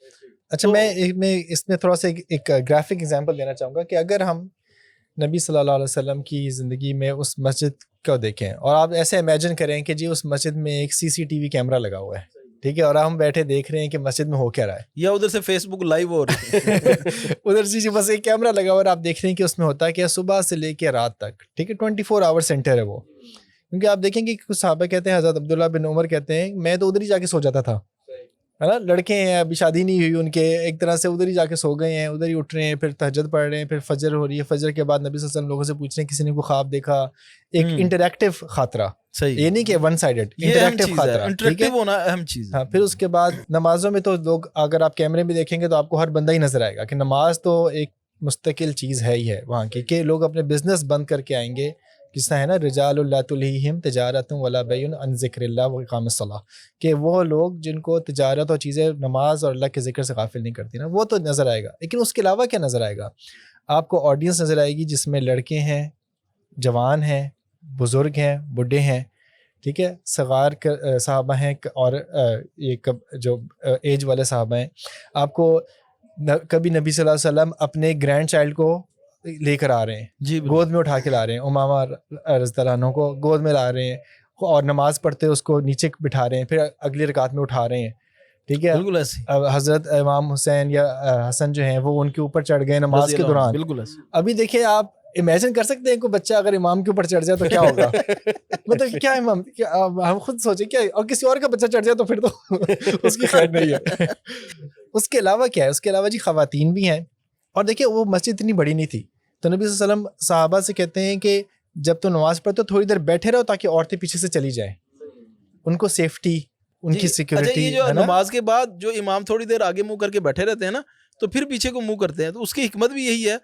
اچھا، میں اس میں تھوڑا سا ایک گرافک ایگزامپل دینا چاہوں گا کہ اگر ہم نبی صلی اللہ علیہ وسلم کی زندگی میں اس مسجد کو دیکھیں اور آپ ایسے امیجن کریں کہ جی اس مسجد میں ایک سی سی ٹی وی کیمرہ لگا ہوا ہے، ٹھیک ہے، اور ہم بیٹھے دیکھ رہے ہیں کہ مسجد میں ہو کیا رہا ہے، یا ادھر سے فیس بک لائیو ہو رہی ہے ادھر سے بس ایک کیمرہ لگا ہوا ہے اور آپ دیکھ رہے ہیں کہ اس میں ہوتا ہے کیا صبح سے لے کے رات تک. ٹھیک ہے، 24 آور سینٹر ہے وہ. کیونکہ آپ دیکھیں کہ کچھ صحابہ کہتے ہیں، حضرت عبداللہ بن عمر کہتے ہیں میں تو ادھر ہی جا کے سو جاتا تھا، ہے نا. لڑکے ہیں، ابھی شادی نہیں ہوئی ان کے، ایک طرح سے ادھر ہی جا کے سو گئے ہیں، ادھر ہی اٹھ رہے ہیں، پھر تہجد پڑھ رہے ہیں، پھر فجر ہو رہی ہے، فجر کے بعد نبی صلی اللہ علیہ وسلم لوگوں سے پوچھ رہے ہیں کسی نے کوئی خواب دیکھا. ایک انٹریکٹیو خاطرہ، صحیح، یہ نہیں کہ ون سائیڈڈ، انٹریکٹیو خاطرہ. انٹریکٹیو ہونا اہم چیز ہے. ہاں، پھر اس کے بعد نمازوں میں تو لوگ، اگر آپ کیمرے میں دیکھیں گے تو آپ کو ہر بندہ ہی نظر آئے گا کہ نماز تو ایک مستقل چیز ہے ہی ہے وہاں کی، کہ لوگ اپنے بزنس بند کر کے آئیں گے، جس طرح ہے نا رجال لا تلہیہم تجارت ولا بیع عن ذکر اللہ واقام الصلاۃ، کہ وہ لوگ جن کو تجارت اور چیزیں نماز اور اللہ کے ذکر سے غافل نہیں کرتی نا، وہ تو نظر آئے گا. لیکن اس کے علاوہ کیا نظر آئے گا؟ آپ کو آڈینس نظر آئے گی جس میں لڑکے ہیں، جوان ہیں، بزرگ ہیں، بڈھے ہیں، ٹھیک ہے، صغار صحابہ ہیں اور یہ جو ایج والے صحابہ ہیں. آپ کو کبھی نبی صلی اللہ علیہ وسلم اپنے گرینڈ چائلڈ کو لے کر آ رہے ہیں، جی، گود میں اٹھا کے لا رہے ہیں، امامہ رضی اللہ عنہ کو گود میں لا رہے ہیں اور نماز پڑھتے اس کو نیچے بٹھا رہے ہیں، پھر اگلی رکعت میں اٹھا رہے ہیں. ٹھیک ہے، بالکل ایسے حضرت امام حسین یا حسن جو ہیں وہ ان کے اوپر چڑھ گئے نماز کے دوران. بالکل ایسے. ابھی دیکھیں، آپ امیجن کر سکتے ہیں کوئی بچہ اگر امام کے اوپر چڑھ جائے تو کیا ہوگا؟ مطلب کیا امام، ہم خود سوچیں کیا، اور کسی اور کا بچہ چڑھ جائے تو پھر تو اس کی خیر نہیں ہے. اس کے علاوہ کیا ہے؟ اس کے علاوہ جی خواتین بھی ہیں. اور دیکھیں وہ مسجد اتنی بڑی نہیں تھی، تو نبی صلی اللہ علیہ وسلم صحابہ سے کہتے ہیں کہ جب تو نماز پڑھتے تو تھوڑی دیر بیٹھے رہو تاکہ عورتیں پیچھے سے چلی جائیں، ان کو سیفٹی، ان کی سیکورٹی. اچھا، یہ جو نماز کے بعد جو امام تھوڑی دیر آگے منہ کر کے بیٹھے رہتے ہیں نا، تو پھر پیچھے کو منہ کرتے ہیں، تو اس کی حکمت بھی یہی ہے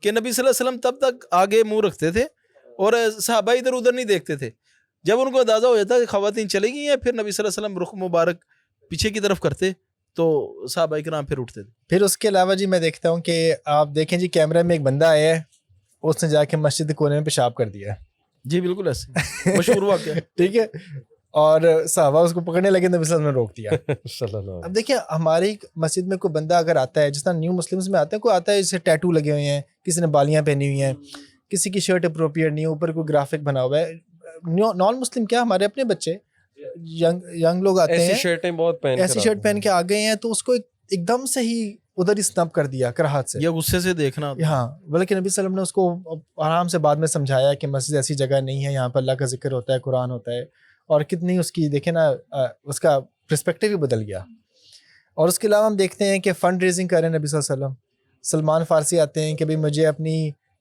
کہ نبی صلی اللہ علیہ وسلم تب تک آگے منہ رکھتے تھے اور صحابہ ادھر ادھر نہیں دیکھتے تھے. جب ان کو اندازہ ہو جاتا کہ خواتین چلی گئی ہیں، پھر نبی صلی اللہ علیہ وسلم رخ مبارک پیچھے کی طرف کرتے تو صحابہ کرام پھر اٹھتے تھے. پھر اس کے علاوہ جی میں دیکھتا ہوں کہ آپ دیکھیں جی کیمرے میں ایک بندہ آیا ہے، اس نے جا کے مسجد کے کونے میں پیشاب کر دیا. جی بالکل ایسے مشہور واقعہ. ٹھیک ہے، اور صحابہ اس کو پکڑنے لگے، نبی صلی اللہ علیہ وسلم نے روک دیا. صلی اللہ علیہ اب دیکھیں ہماری مسجد میں کوئی بندہ اگر آتا ہے، جس طرح نیو مسلمس میں آتا ہے، کوئی آتا ہے جسے ٹیٹو لگے ہوئے ہیں، کسی نے بالیاں پہنی ہوئی ہیں، کسی کی شرٹ اپروپریٹ نہیں ہے، اوپر کوئی گرافک بنا ہوا ہے. نان مسلم کیا ہمارے اپنے بچے ینگ لوگ آتے ایسی ہیں، شرٹیں بہت پہن ایسی شرٹ پہن کے آ گئے ہیں، تو اس کو ایک دم سے ہی ادھر ہی سنپ کر دیا کراہت سے. یا غصے سے دیکھنا. ہاں، بلکہ نبی صلی اللہ علیہ وسلم نے اس کو آرام سے بعد میں سمجھایا کہ مسجد ایسی جگہ نہیں ہے، یہاں پر اللہ کا ذکر ہوتا ہے، قرآن ہوتا ہے. اور کتنی اس کی دیکھیں نا اس کا پرسپیکٹیو ہی بدل گیا. اور اس کے علاوہ ہم دیکھتے ہیں کہ فنڈ ریزنگ کر رہے ہیں نبی صلی اللہ علیہ وسلم. سلمان فارسی آتے ہیں کہ بھئی مجھے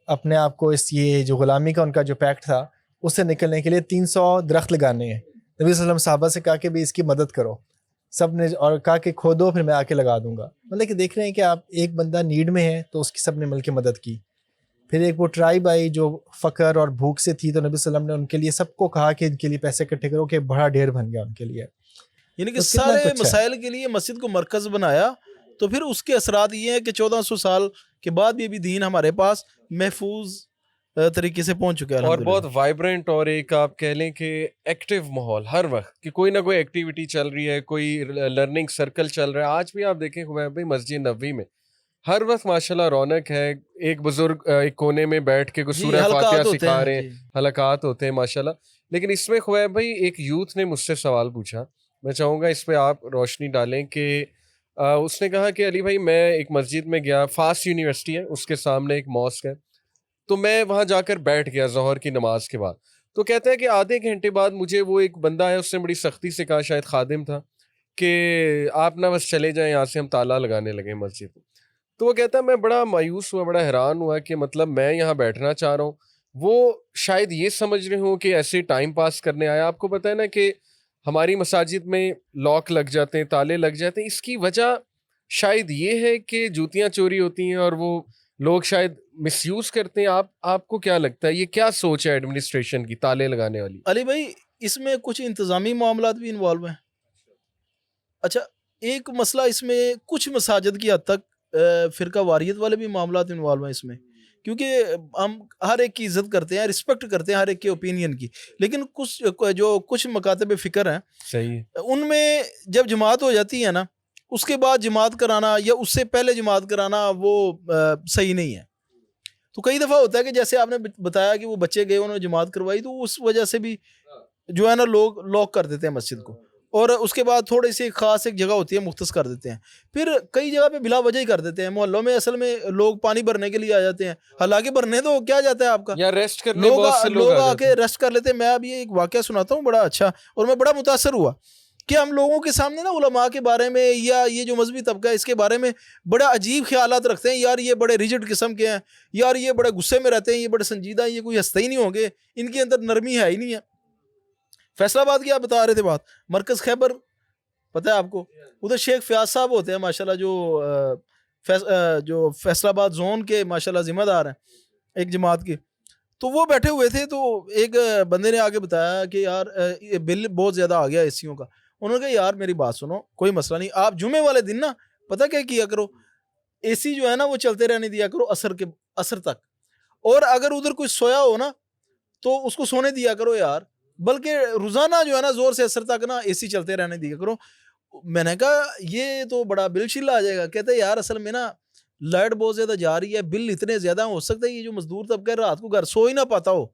اپنے آپ کو اس یہ جو غلامی کا ان کا جو پیکٹ تھا اس سے نکلنے کے لیے 300 درخت لگانے ہیں. نبی صلی اللہ علیہ وسلم صحابہ سے کہا کہ بھئی اس کی مدد کرو، سب نے، اور کہا کہ کھودو پھر میں آ کے لگا دوں گا. مطلب کہ دیکھ رہے ہیں کہ آپ ایک بندہ نیڈ میں ہے تو اس کی سب نے مل کے مدد کی. پھر ایک وہ ٹرائب آئی جو فقر اور بھوک سے تھی، تو نبی صلی اللہ علیہ وسلم نے ان کے لیے سب کو کہا کہ ان کے لیے پیسے اکٹھے کرو، کہ بڑا ڈھیر بن گیا ان کے لیے. یعنی کہ تو کتنا سارے کچھ ہے. مسائل کے لیے مسجد کو مرکز بنایا. تو پھر اس کے اثرات یہ ہیں کہ 1400 سال کے بعد بھی ابھی دین ہمارے پاس محفوظ طریقے سے پہنچ چکا ہے اور الحمدللہ. بہت وائبرنٹ، اور ایک آپ کہہ لیں کہ ایکٹیو ماحول ہر وقت، کہ کوئی نہ کوئی ایکٹیویٹی چل رہی ہے، کوئی لرننگ سرکل چل رہا ہے. آج بھی آپ دیکھیں خبیب بھائی مسجد نبوی میں ہر وقت ماشاءاللہ رونق ہے. ایک بزرگ ایک کونے میں بیٹھ کے کوئی سورہ فاتحہ سکھا رہے ہیں، حلقات ہوتے ہیں ماشاءاللہ. لیکن اس میں خبیب بھائی ایک یوتھ نے مجھ سے سوال پوچھا، میں چاہوں گا اس پہ آپ روشنی ڈالیں. کہ اس نے کہا کہ علی بھائی میں ایک مسجد میں گیا، فاسٹ یونیورسٹی ہے، اس کے سامنے ایک ماسک ہے، تو میں وہاں جا کر بیٹھ گیا ظہر کی نماز کے بعد. تو کہتا ہے کہ آدھے گھنٹے بعد مجھے وہ ایک بندہ ہے، اس نے بڑی سختی سے کہا، شاید خادم تھا، کہ آپ نہ بس چلے جائیں یہاں سے، ہم تالا لگانے لگے مسجد. تو وہ کہتا ہے میں بڑا مایوس ہوا، بڑا حیران ہوا کہ مطلب میں یہاں بیٹھنا چاہ رہا ہوں، وہ شاید یہ سمجھ رہے ہوں کہ ایسے ٹائم پاس کرنے آیا. آپ کو پتہ ہے نا کہ ہماری مساجد میں لاک لگ جاتے ہیں، تالے لگ جاتے ہیں. اس کی وجہ شاید یہ ہے کہ جوتیاں چوری ہوتی ہیں اور وہ لوگ شاید مس یوز کرتے ہیں. آپ کو کیا لگتا ہے یہ کیا سوچ ہے ایڈمنسٹریشن کی تالے لگانے والی؟ علی بھائی اس میں کچھ انتظامی معاملات بھی انوالو ہیں. اچھا، ایک مسئلہ اس میں کچھ مساجد کی حد تک فرقہ واریت والے بھی معاملات انوالو ہیں اس میں، کیونکہ ہم ہر ایک کی عزت کرتے ہیں، رسپیکٹ کرتے ہیں ہر ایک کے اوپینین کی. لیکن کچھ مکاتب فکر ہیں، صحیح ہے، ان میں جب جماعت ہو جاتی ہے نا، اس کے بعد جماعت کرانا یا اس سے پہلے جماعت کرانا وہ صحیح نہیں ہے. تو کئی دفعہ ہوتا ہے کہ جیسے آپ نے بتایا کہ وہ بچے گئے انہوں نے جماعت کروائی، تو اس وجہ سے بھی جو ہے نا لوگ لاک کر دیتے ہیں مسجد کو، اور اس کے بعد تھوڑی سی خاص ایک جگہ ہوتی ہے مختص کر دیتے ہیں. پھر کئی جگہ پہ بلا وجہ ہی کر دیتے ہیں. محلوں میں اصل میں لوگ پانی بھرنے کے لیے آ جاتے ہیں، حالانکہ بھرنے تو کیا جاتا ہے آپ کا، یا ریسٹ کرنے بہت سے لوگ آ جاتے کے ریسٹ کر لیتے ہیں. میں اب یہ ایک واقعہ سناتا ہوں بڑا اچھا، اور میں بڑا متاثر ہوا کہ ہم لوگوں کے سامنے نا علماء کے بارے میں یا یہ جو مذہبی طبقہ ہے اس کے بارے میں بڑا عجیب خیالات رکھتے ہیں. یار یہ بڑے ریجڈ قسم کے ہیں، یار یہ بڑے غصے میں رہتے ہیں، یہ بڑے سنجیدہ ہیں، یہ کوئی ہنستے ہی نہیں ہوں گے، ان کے اندر نرمی ہے ہی نہیں ہے. فیصل آباد کی آپ بتا رہے تھے بات، مرکز خیبر پتہ ہے آپ کو، ادھر شیخ فیاض صاحب ہوتے ہیں ماشاءاللہ، جو فیصل آباد زون کے ماشاءاللہ ذمہ دار ہیں ایک جماعت کے. تو وہ بیٹھے ہوئے تھے، تو ایک بندے نے آگے بتایا کہ یار یہ بل بہت زیادہ آ گیا اے سیوں کا. انہوں نے کہا یار میری بات سنو، کوئی مسئلہ نہیں، آپ جمعے والے دن نا پتہ کیا کیا کرو، اے سی جو ہے نا وہ چلتے رہنے دیا کرو عصر تک، اور اگر ادھر کوئی سویا ہو نا تو اس کو سونے دیا کرو یار، بلکہ روزانہ جو ہے نا زور سے عصر تک نا اے سی چلتے رہنے دیا کرو. میں نے کہا یہ تو بڑا بل شل آ جائے گا. کہتے یار اصل میں نا لائٹ بہت زیادہ جا رہی ہے، بل اتنے زیادہ ہو سکتا ہے یہ جو مزدور طبقہ رات کو گھر سو ہی نہ پاتا ہو،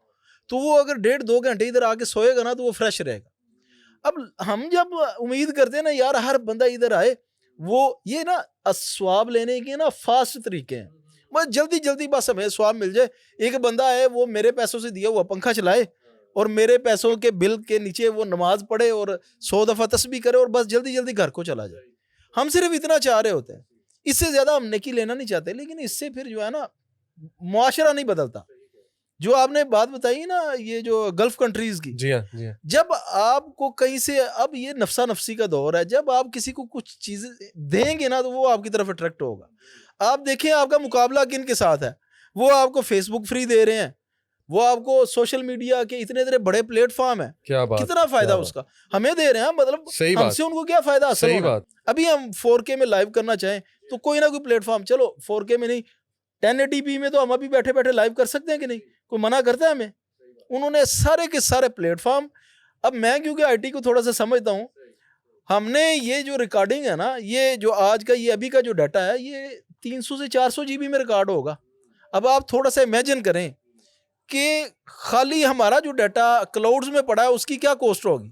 تو وہ اگر 1.5-2 گھنٹے ادھر آ کے سوئے گا نا تو وہ فریش رہے گا. اب ہم جب امید کرتے ہیں نا یار ہر بندہ ادھر آئے، وہ یہ نا ثواب لینے کے نا فاسٹ طریقے ہیں، بس جلدی بس ہمیں ثواب مل جائے. ایک بندہ ہے وہ میرے پیسوں سے دیا ہوا پنکھا چلائے اور میرے پیسوں کے بل کے نیچے وہ نماز پڑھے اور 100 دفعہ تسبیح کرے اور بس جلدی گھر کو چلا جائے. ہم صرف اتنا چاہ رہے ہوتے ہیں، اس سے زیادہ ہم نیکی لینا نہیں چاہتے. لیکن اس سے پھر جو ہے نا معاشرہ نہیں بدلتا. جو آپ نے بات بتائی نا یہ جو گلف کنٹریز کی، جی ہاں جی ہاں، جب آپ کو کہیں سے، اب یہ نفسا نفسی کا دور ہے، جب آپ کسی کو کچھ چیزیں دیں گے نا تو وہ آپ کی طرف اٹریکٹ ہوگا. آپ دیکھیں آپ کا مقابلہ کن کے ساتھ ہے، وہ آپ کو فیس بک فری دے رہے ہیں، وہ آپ کو سوشل میڈیا کے اتنے بڑے پلیٹ فارم ہیں، کیا بات، کتنا فائدہ اس کا ہمیں دے رہے ہیں، مطلب صحیح ہم بات، سے ان کو کیا فائدہ حاصل صحیح ہونا. بات. ابھی ہم 4K میں لائیو کرنا چاہیں تو کوئی نہ کوئی پلیٹ فارم، چلو 4K میں نہیں 1080p میں تو ہم ابھی بیٹھے لائیو کر سکتے ہیں کہ نہیں، کوئی منع کرتا ہے ہمیں. انہوں نے سارے کے سارے پلیٹ فارم اب میں کیونکہ آئی ٹی کو تھوڑا سا سمجھتا ہوں, ہم نے یہ جو ریکارڈنگ ہے نا, یہ جو آج کا یہ ابھی کا جو ڈیٹا ہے, یہ 300 سے 400 GB میں ریکارڈ ہوگا. اب آپ تھوڑا سا امیجن کریں کہ خالی ہمارا جو ڈیٹا کلاؤڈز میں پڑا ہے اس کی کیا کوسٹ ہوگی.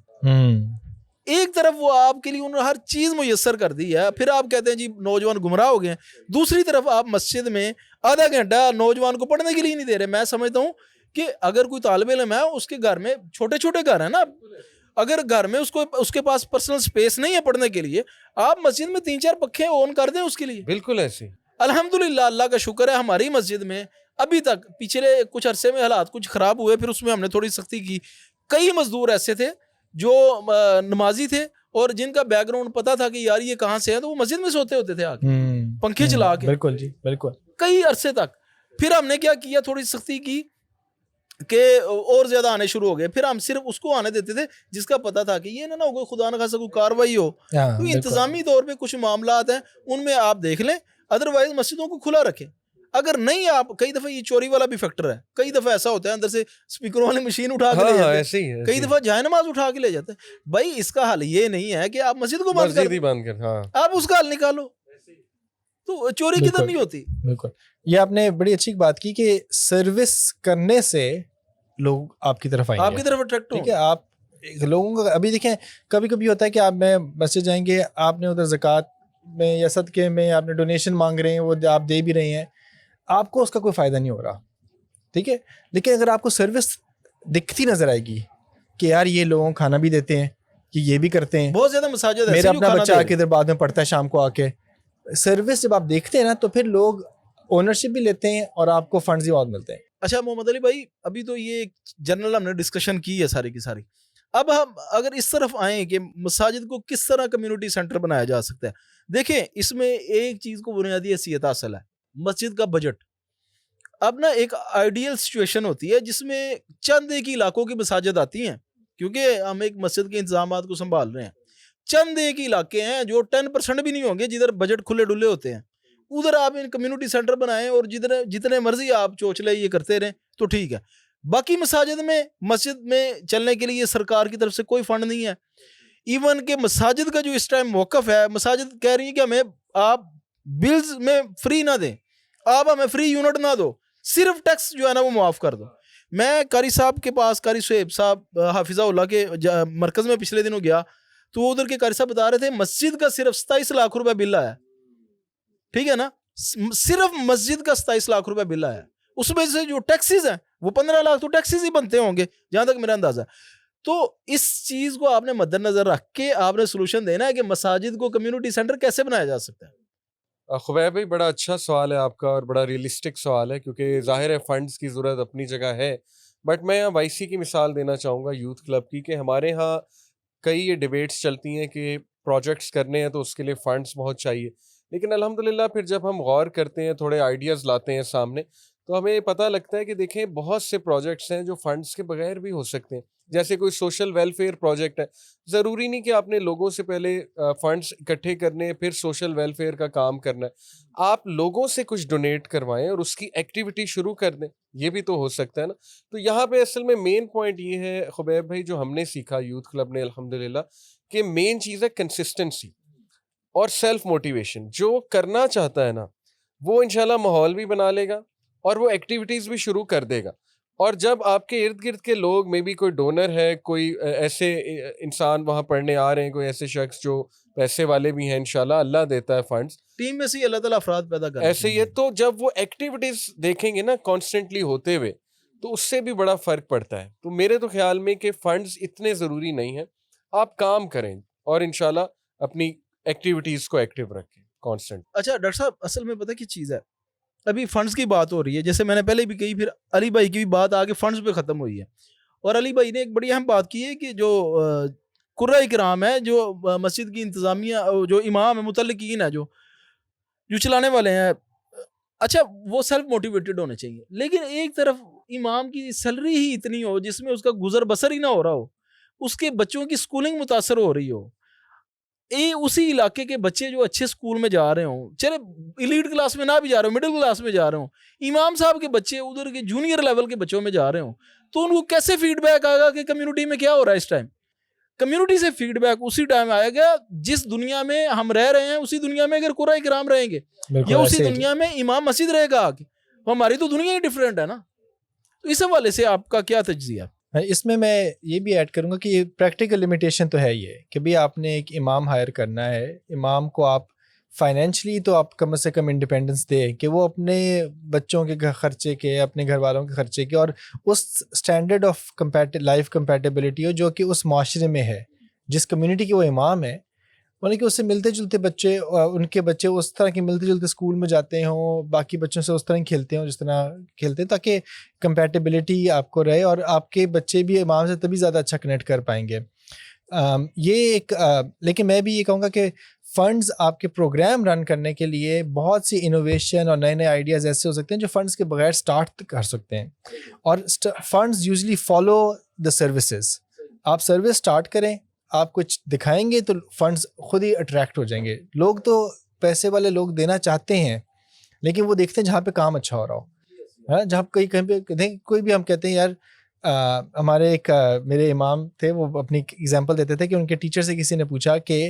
ایک طرف وہ آپ کے لیے انہوں نے ہر چیز میسر کر دی ہے, پھر آپ کہتے ہیں جی نوجوان گمراہ ہو گئے. دوسری طرف آپ مسجد میں آدھا گھنٹہ نوجوان کو پڑھنے کے لیے نہیں دے رہے. میں سمجھتا ہوں کہ اگر کوئی طالب علم ہے, اس کے گھر میں چھوٹے چھوٹے گھر ہیں نا, اگر گھر میں اس کے پاس پرسنل سپیس نہیں ہے پڑھنے کے لیے, آپ مسجد میں 3-4 پنکھے آن کر دیں اس کے لیے. بالکل ایسے. الحمدللہ اللہ کا شکر ہے ہماری مسجد میں ابھی تک, پچھلے کچھ عرصے میں حالات کچھ خراب ہوئے, پھر اس میں ہم نے تھوڑی سختی کی. کئی مزدور ایسے تھے جو نمازی تھے اور جن کا بیک گراؤنڈ پتا تھا کہ یار یہ کہاں سے ہے, تو وہ مسجد میں سوتے ہوتے تھے آ کے پنکھے چلا کے. بالکل جی بالکل. کئی عرصے تک. پھر ہم نے کیا کیا, تھوڑی سختی کی کہ اور زیادہ آنے شروع ہو گئے. پھر ہم صرف اس کو آنے دیتے تھے جس کا پتا تھا کہ یہ نہ ہو خدا نہ خاصا کوئی کاروائی ہو. تو انتظامی طور پہ کچھ معاملات ہیں ان میں آپ دیکھ لیں, ادروائز مسجدوں کو کھلا رکھیں. اگر نہیں, آپ کئی دفعہ یہ چوری والا بھی فیکٹر ہے, کئی دفعہ ایسا ہوتا ہے اندر سے اسپیکروں والی مشین اٹھا کے لے جاتے ہیں, کئی دفعہ جائے نماز اٹھا کے لے جاتے ہیں. بھائی اس کا حل یہ نہیں ہے کہ آپ مسجد کو بند کر, آپ اس کا حل نکالو, تو چوری کدھر نہیں ہوتی. بالکل, یہ آپ نے بڑی اچھی بات کی کہ سروس کرنے سے لوگ آپ کی طرف آئیں گے, آپ کی طرف اٹریکٹ ہوں. ٹھیک ہے, آپ لوگوں کا ابھی دیکھیں کبھی کبھی ہوتا ہے کہ آپ میں مسجد جائیں گے, آپ نے ادھر زکوٰۃ میں یا صدقے میں آپ نے ڈونیشن مانگ رہے ہیں, وہ آپ دے بھی رہے ہیں, آپ کو اس کا کوئی فائدہ نہیں ہو رہا. ٹھیک ہے, لیکن اگر آپ کو سروس دکھتی نظر آئے گی کہ یار یہ لوگوں کو کھانا بھی دیتے ہیں, کہ یہ بھی کرتے ہیں, بہت زیادہ مساجد میرا اپنا بچہ آ کے ادھر بعد میں پڑھتا ہے شام کو آ کے, سروس جب آپ دیکھتے ہیں نا تو پھر لوگ اونرشپ بھی لیتے ہیں اور آپ کو فنڈز بھی بہت ملتے ہیں. اچھا محمد علی بھائی, ابھی تو یہ جنرل ہم نے ڈسکشن کی ہے ساری کی ساری. اب ہم اگر اس طرف آئیں کہ مساجد کو کس طرح کمیونٹی سینٹر بنایا جا سکتا ہے, دیکھیں اس میں ایک چیز کو بنیادی حیثیت حاصل ہے, مسجد کا بجٹ. اب نا ایک آئیڈیل سچویشن ہوتی ہے جس میں چند ایک علاقوں کی مساجد آتی ہیں, کیونکہ ہم ایک مسجد کے انتظامات کو سنبھال رہے ہیں. چند ایک علاقے ہیں جو 10% بھی نہیں ہوں گے جدھر بجٹ کھلے ڈلے ہوتے ہیں, ادھر آپ ان کمیونٹی سینٹر بنائیں اور جتنے مرضی آپ چوچلے یہ کرتے رہیں تو ٹھیک ہے. باقی مسجد میں چلنے کے لیے سرکار کی طرف سے کوئی فنڈ نہیں ہے. ایون کہ مساجد کا جو اس ٹائم موقف ہے, مساجد کہہ رہی ہیں کہ ہمیں آپ بلز میں فری نہ دیں, آپ ہمیں فری یونٹ نہ دو, صرف ٹیکس جو ہے نا وہ معاف کر دو. میں قاری صاحب کے پاس, قاری صہیب صاحب حافظہ اللہ کے مرکز میں پچھلے دنوں گیا, تو ادھر کے قاری صاحب بتا رہے تھے مسجد کا صرف 27 لاکھ روپے بل آیا. ٹھیک ہے نا, صرف مسجد کا 27 لاکھ روپے بل آیا. اس میں سے جو ٹیکسیز ہیں وہ 15 لاکھ تو ٹیکسیز ہی بنتے ہوں گے جہاں تک میرا اندازہ. تو اس چیز کو آپ نے مد نظر رکھ کے آپ نے سولوشن دینا ہے کہ مساجد کو کمیونٹی سینٹر کیسے بنایا جا سکتا ہے. خبیب بھائی بڑا اچھا سوال ہے آپ کا اور بڑا ریئلسٹک سوال ہے, کیونکہ ظاہر ہے فنڈز کی ضرورت اپنی جگہ ہے. بٹ میں یہاں وائی سی کی مثال دینا چاہوں گا, یوتھ کلب کی, کہ ہمارے ہاں کئی یہ ڈیبیٹس چلتی ہیں کہ پروجیکٹس کرنے ہیں تو اس کے لیے فنڈز بہت چاہیے. لیکن الحمدللہ پھر جب ہم غور کرتے ہیں, تھوڑے آئیڈیاز لاتے ہیں سامنے, تو ہمیں پتہ لگتا ہے کہ دیکھیں بہت سے پروجیکٹس ہیں جو فنڈز کے بغیر بھی ہو سکتے ہیں. جیسے کوئی سوشل ویلفیئر پروجیکٹ ہے, ضروری نہیں کہ آپ نے لوگوں سے پہلے فنڈز اکٹھے کرنے پھر سوشل ویلفیئر کا کام کرنا ہے. آپ لوگوں سے کچھ ڈونیٹ کروائیں اور اس کی ایکٹیویٹی شروع کر دیں, یہ بھی تو ہو سکتا ہے نا. تو یہاں پہ اصل میں مین پوائنٹ یہ ہے خبیب بھائی, جو ہم نے سیکھا یوتھ کلب نے الحمدللہ, کہ مین چیز ہے کنسسٹنسی اور سیلف موٹیویشن. جو کرنا چاہتا ہے نا وہ انشاءاللہ ماحول بھی بنا لے گا اور وہ ایکٹیویٹیز بھی شروع کر دے گا. اور جب آپ کے ارد گرد کے لوگ, میں بھی کوئی ڈونر ہے, کوئی ایسے انسان وہاں پڑھنے آ رہے ہیں, کوئی ایسے شخص جو پیسے والے بھی ہیں, انشاءاللہ اللہ دیتا ہے فنڈز, ٹیم میں سے اللہ تعالیٰ افراد پیدا کرتے ہیں ایسے ہی ہے. تو جب وہ ایکٹیویٹیز دیکھیں گے نا کانسٹنٹلی ہوتے ہوئے, تو اس سے بھی بڑا فرق پڑتا ہے. تو میرے تو خیال میں کہ فنڈز اتنے ضروری نہیں ہیں, آپ کام کریں اور انشاءاللہ اپنی ایکٹیویٹیز کو ایکٹیو رکھیں کانسٹنٹ. اچھا ڈاکٹر صاحب, اصل میں پتہ کیا چیز ہے, ابھی فنڈز کی بات ہو رہی ہے, جیسے میں نے پہلے بھی کہی, پھر علی بھائی کی بھی بات آگے فنڈز پہ ختم ہوئی ہے. اور علی بھائی نے ایک بڑی اہم بات کی ہے کہ جو قرۂ کرام ہے, جو مسجد کی انتظامیہ, جو امام ہے, متعلقین ہے, جو چلانے والے ہیں, اچھا وہ سیلف موٹیویٹڈ ہونے چاہیے. لیکن ایک طرف امام کی سیلری ہی اتنی ہو جس میں اس کا گزر بسر ہی نہ ہو رہا ہو, اس کے بچوں کی سکولنگ متاثر ہو رہی ہو, اسی علاقے کے بچے جو اچھے سکول میں جا رہے ہوں, چلے ایلیٹ کلاس میں نہ بھی جا رہے ہوں, مڈل کلاس میں جا رہے ہوں, امام صاحب کے بچے ادھر کے جونیئر لیول کے بچوں میں جا رہے ہوں, تو ان کو کیسے فیڈ بیک آئے گا کہ کمیونٹی میں کیا ہو رہا ہے اس ٹائم؟ کمیونٹی سے فیڈ بیک اسی ٹائم آئے گا جس دنیا میں ہم رہ رہے ہیں اسی دنیا میں اگر قرآن کرام رہیں گے یا اسی دنیا میں امام مسجد رہے گا آگے. ہماری تو دنیا ہی ڈفرینٹ ہے نا. تو اس حوالے سے آپ کا کیا تجزیہ؟ اس میں یہ بھی ایڈ کروں گا کہ پریکٹیکل لمیٹیشن تو ہے یہ کہ بھی آپ نے ایک امام ہائر کرنا ہے. امام کو آپ فائنینشلی تو آپ کم سے کم انڈیپینڈنس دیں کہ وہ اپنے بچوں کے خرچے کے, اپنے گھر والوں کے خرچے کے, اور اس اسٹینڈرڈ آف لائف کمپیٹیبلٹی ہو جو کہ اس معاشرے میں ہے, جس کمیونٹی کے وہ امام ہے, یعنی کہ اس سے ملتے جلتے بچے, ان کے بچے اس طرح کے ملتے جلتے اسکول میں جاتے ہوں, باقی بچوں سے اس طرح کھیلتے ہوں جس طرح کھیلتے ہیں, تاکہ کمپیٹیبلٹی آپ کو رہے اور آپ کے بچے بھی امام سے تبھی زیادہ اچھا کنیکٹ کر پائیں گے. یہ ایک لیکن میں بھی یہ کہوں گا کہ فنڈز آپ کے پروگرام رن کرنے کے لیے بہت سی انوویشن اور نئے نئے آئیڈیاز ایسے ہو سکتے ہیں جو فنڈز کے بغیر سٹارٹ کر سکتے ہیں, اور funds usually follow the services. آپ سروس سٹارٹ کریں, آپ کچھ دکھائیں گے تو فنڈز خود ہی اٹریکٹ ہو جائیں گے. لوگ تو پیسے والے لوگ دینا چاہتے ہیں لیکن وہ دیکھتے ہیں جہاں پہ کام اچھا ہو رہا ہو, جہاں کہیں پہ کوئی بھی ہم کہتے ہیں یار ہمارے ایک میرے امام تھے, وہ اپنی ایگزامپل دیتے تھے کہ ان کے ٹیچر سے کسی نے پوچھا کہ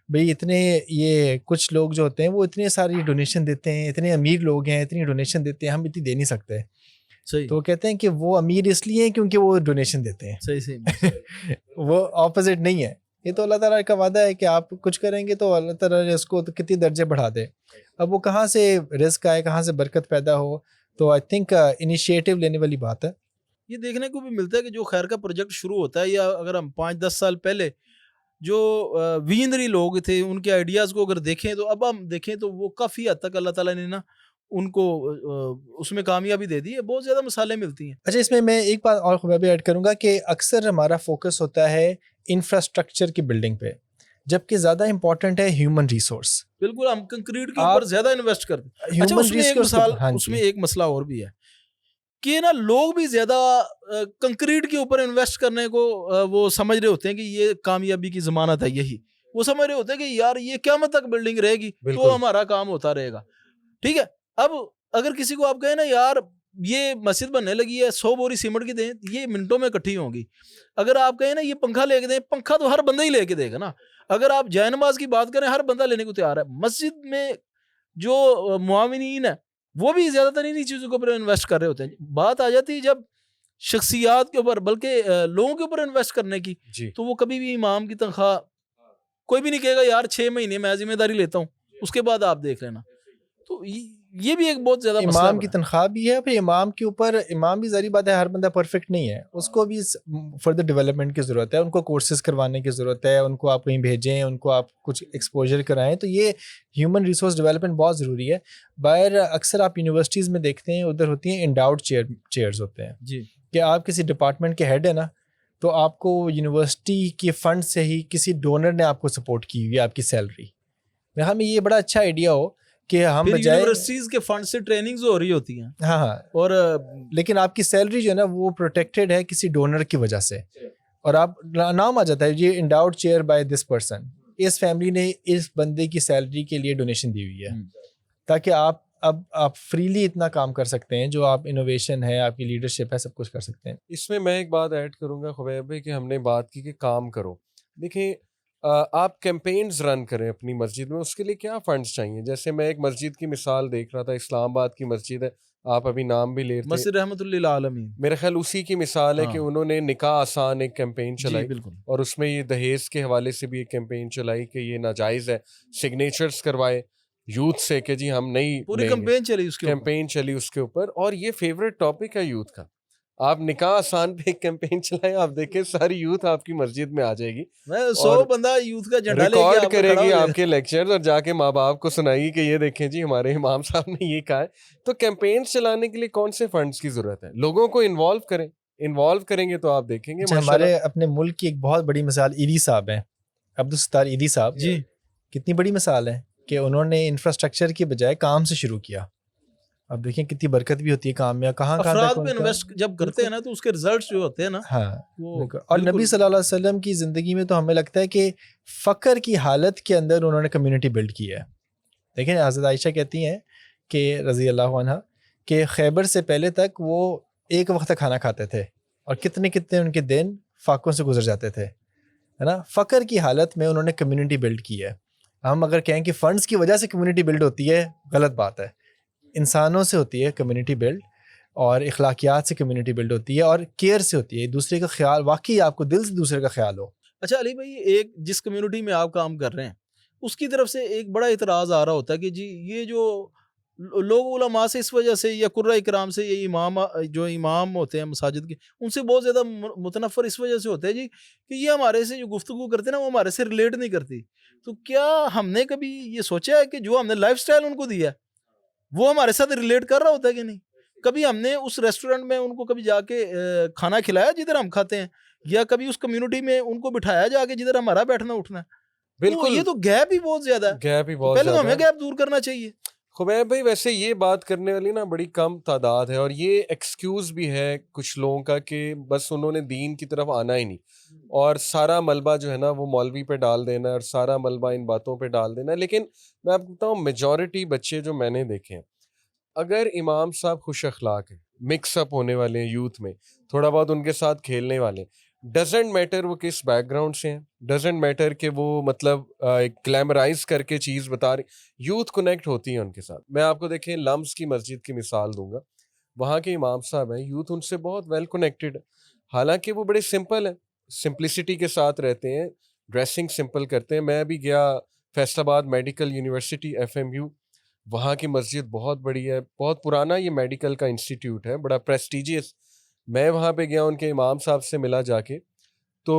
بھئی اتنے یہ کچھ لوگ جو ہوتے ہیں وہ اتنے ساری ڈونیشن دیتے ہیں, اتنے امیر لوگ ہیں اتنی ڈونیشن دیتے ہیں, ہم اتنی دے نہیں سکتے. تو وہ کہتے ہیں کہ وہ امیر اس لیے ہیں کیونکہ وہ ڈونیشن دیتے ہیں. صحیح وہ اپوزٹ نہیں ہے. یہ تو اللہ تعالیٰ کا وعدہ ہے کہ آپ کچھ کریں گے تو اللہ تعالیٰ نے اس کو کتنی درجے بڑھا دے. اب وہ کہاں سے رزق آئے, کہاں سے برکت پیدا ہو, تو آئی تھنک انیشیٹو لینے والی بات ہے. یہ دیکھنے کو بھی ملتا ہے کہ جو خیر کا پروجیکٹ شروع ہوتا ہے, یا اگر ہم 5-10 سال پہلے جو ویژنری لوگ تھے ان کے آئیڈیاز کو اگر دیکھیں تو اب ہم دیکھیں تو وہ کافی حد تک اللہ تعالیٰ نے نا ان کو اس میں کامیابی دے دی ہے. بہت زیادہ مثالیں ملتی ہیں. اچھا, اس میں ایک بات اور خبر بھی ایڈ کروں گا کہ اکثر ہمارا فوکس ہوتا ہے انفراسٹرکچر کی بلڈنگ پہ, جبکہ زیادہ امپورٹنٹ ہے ہیومن ریسورس. بالکل, ہم کنکریٹ کے اوپر زیادہ انویسٹ کرتے ہیں. اچھا, اس میں ایک مسئلہ اور بھی ہے کہ نا لوگ بھی زیادہ کنکریٹ کے اوپر انویسٹ کرنے کو وہ سمجھ رہے ہوتے ہیں کہ یہ کامیابی کی ضمانت ہے. یہی وہ سمجھ رہے ہوتے ہیں کہ یار یہ قیامت تک بلڈنگ رہے گی تو ہمارا کام ہوتا رہے گا. ٹھیک ہے, اب اگر کسی کو آپ کہیں نا یار یہ مسجد بننے لگی ہے 100 بوری سیمنٹ کی دیں, یہ منٹوں میں اکٹھی ہوں گی. اگر آپ کہیں نا یہ پنکھا لے کے دیں, پنکھا تو ہر بندہ ہی لے کے دے گا نا. اگر آپ جائے نماز کی بات کریں, ہر بندہ لینے کو تیار ہے. مسجد میں جو معاونین ہیں وہ بھی زیادہ تر انہی چیزوں کے اوپر انویسٹ کر رہے ہوتے ہیں. بات آ جاتی ہے جب شخصیات کے اوپر بلکہ لوگوں کے اوپر انویسٹ کرنے کی, تو وہ کبھی بھی امام کی تنخواہ کوئی بھی نہیں کہے گا یار 6 مہینے میں ذمہ داری لیتا ہوں, اس کے بعد آپ دیکھ لینا. تو یہ بھی ایک بہت زیادہ امام کی تنخواہ بھی ہے. پھر امام کے اوپر, امام بھی ظاہری بات ہے ہر بندہ پرفیکٹ نہیں ہے, اس کو بھی فردر ڈیولپمنٹ کی ضرورت ہے, ان کو کورسز کروانے کی ضرورت ہے, ان کو آپ کہیں بھیجیں, ان کو آپ کچھ ایکسپوجر کرائیں. تو یہ ہیومن ریسورس ڈیولپمنٹ بہت ضروری ہے. باہر اکثر آپ یونیورسٹیز میں دیکھتے ہیں ادھر ہوتی ہیں انڈاؤڈ چیئرز ہوتے ہیں جی, کہ آپ کسی ڈپارٹمنٹ کے ہیڈ ہے نا, تو آپ کو یونیورسٹی کے فنڈ سے ہی کسی ڈونر نے آپ کو سپورٹ کی ہوئی ہے آپ کی سیلری. میرے خیال میں یہ بڑا اچھا آئیڈیا ہو کہ ہم بجائے یونیورسٹیز کے فنڈ سے ٹریننگز ہو رہی ہوتی ہیں. ہاں, اور لیکن آپ کی سیلری جو ہے نا وہ پروٹیکٹیڈ ہے کسی ڈونر کی وجہ سے, اور آپ نام آ جاتا ہے یہ endowed chair by this person, اس فیملی نے اس بندے کی سیلری کے لیے ڈونیشن دی ہوئی ہے, تاکہ آپ فریلی اتنا کام کر سکتے ہیں, جو آپ انوویشن ہے, آپ کی لیڈرشپ ہے, سب کچھ کر سکتے ہیں. اس میں ایک بات ایڈ کروں گا خبیب بھائی کہ ہم نے بات کی کہ کام کرو. دیکھیں آپ کیمپینز رن کریں اپنی مسجد میں, اس کے لیے کیا فنڈز چاہیے. جیسے میں ایک مسجد کی مثال دیکھ رہا تھا, اسلام آباد کی مسجد ہے, آپ ابھی نام بھی لے رہے تھے, مسجد رحمت اللہ للعالمین, میرا خیال اسی کی مثال ہے کہ انہوں نے نکاح آسان ایک کیمپین چلائی, بالکل, اور اس میں یہ دہیز کے حوالے سے بھی ایک کیمپین چلائی کہ یہ ناجائز ہے. سگنیچرز کروائے یوتھ سے کہ جی ہم نہیں, پوری کیمپین چلی اس کے اوپر. اور یہ فیوریٹ ٹاپک ہے یوتھ کا. آپ نکاح آسان پہ ایک کیمپین چلائیں, آپ دیکھیں ساری یوتھ آپ کی مسجد میں آ جائے گی, 100 بندہ یوتھ کا جھنڈا لے کے ریکارڈ کرے گی آپ کے لیکچرز, اور جا کے ماں باپ کو سنائے گی کہ یہ دیکھیں جی ہمارے امام صاحب نے یہ کہا ہے. تو کیمپینز چلانے کے لیے کون سے فنڈز کی ضرورت ہے؟ لوگوں کو انوالو کریں گے تو آپ دیکھیں گے. ہمارے اپنے ملک کی ایک بہت بڑی مثال ایدی صاحب ہیں, عبدالستار ایدی صاحب. جی, کتنی بڑی مثال ہے کہ انہوں نے انفراسٹرکچر کی بجائے کام سے شروع کیا. اب دیکھیں کتنی برکت بھی ہوتی ہے کام میں, کہاں افراد پہ انویسٹ جب کرتے ہیں نا تو اس کے ریزلٹس جو ہوتے ہیں نا. ہاں, اور نبی صلی اللہ علیہ وسلم کی زندگی میں تو ہمیں لگتا ہے کہ فقر کی حالت کے اندر انہوں نے کمیونٹی بلڈ کی ہے. دیکھیں حضرت عائشہ کہتی ہیں کہ رضی اللہ عنہ کہ خیبر سے پہلے تک وہ ایک وقت کھانا کھاتے تھے, اور کتنے ان کے دن فاقوں سے گزر جاتے تھے. ہے نا. فقر کی حالت میں انہوں نے کمیونٹی بلڈ کی ہے. ہم اگر کہیں کہ فنڈس کی وجہ سے کمیونٹی بلڈ ہوتی ہے، غلط بات ہے. انسانوں سے ہوتی ہے کمیونٹی بلڈ، اور اخلاقیات سے کمیونٹی بلڈ ہوتی ہے، اور کیئر سے ہوتی ہے. دوسرے کا خیال، واقعی آپ کو دل سے دوسرے کا خیال ہو. اچھا علی بھائی، ایک جس کمیونٹی میں آپ کام کر رہے ہیں اس کی طرف سے ایک بڑا اعتراض آ رہا ہوتا ہے کہ جی یہ جو لوگ علماء سے اس وجہ سے، یا قرہ اکرام سے، یا جو امام ہوتے ہیں مساجد کے، ان سے بہت زیادہ متنفر اس وجہ سے ہوتے ہیں جی کہ یہ ہمارے سے جو گفتگو کرتے ہیں نا وہ ہمارے سے ریلیٹ نہیں کرتی. تو کیا ہم نے کبھی یہ سوچا ہے کہ جو ہم نے لائف سٹائل ان کو دیا ہے وہ ہمارے ساتھ ریلیٹ کر رہا ہوتا ہے کہ نہیں؟ کبھی ہم نے اس ریسٹورینٹ میں ان کو کبھی جا کے کھانا کھلایا جدھر ہم کھاتے ہیں، یا کبھی اس کمیونٹی میں ان کو بٹھایا جا کے جدھر ہمارا بیٹھنا اٹھنا ہے؟ تو بالکل، یہ تو گیپ ہی بہت زیادہ ہے. گیپ ہی تو بہت پہلے تو زیادہ ہمیں ہے. گیپ دور کرنا چاہیے. خبیب بھائی ویسے یہ بات کرنے والی نا بڑی کم تعداد ہے، اور یہ ایکسکیوز بھی ہے کچھ لوگوں کا کہ بس انہوں نے دین کی طرف آنا ہی نہیں، اور سارا ملبہ جو ہے نا وہ مولوی پہ ڈال دینا ہے، اور سارا ملبہ ان باتوں پہ ڈال دینا ہے. لیکن میں آپ کو بتاؤں، میجورٹی بچے جو میں نے دیکھے ہیں، اگر امام صاحب خوش اخلاق ہیں، مکس اپ ہونے والے ہیں یوتھ میں، تھوڑا بہت ان کے ساتھ کھیلنے والے، ڈزنٹ میٹر وہ کس بیک گراؤنڈ سے ہیں، ڈزنٹ میٹر کہ وہ مطلب گلیمرائز کر کے چیز بتا رہے، یوتھ کنیکٹ ہوتی ہے ان کے ساتھ. میں آپ کو دیکھیں لمز کی مسجد کی مثال دوں گا، وہاں کے امام صاحب ہیں، یوتھ ان سے بہت ویل کنیکٹڈ ہے. حالانکہ وہ بڑے سمپل ہیں، سمپلسٹی کے ساتھ رہتے ہیں، ڈریسنگ سمپل کرتے ہیں. میں بھی گیا فیصل آباد میڈیکل یونیورسٹی FMU، وہاں کی مسجد بہت بڑی ہے، بہت پرانا یہ میڈیکل کا انسٹیٹیوٹ ہے، بڑا پریسٹیجیس. میں وہاں پہ گیا، ان کے امام صاحب سے ملا جا کے، تو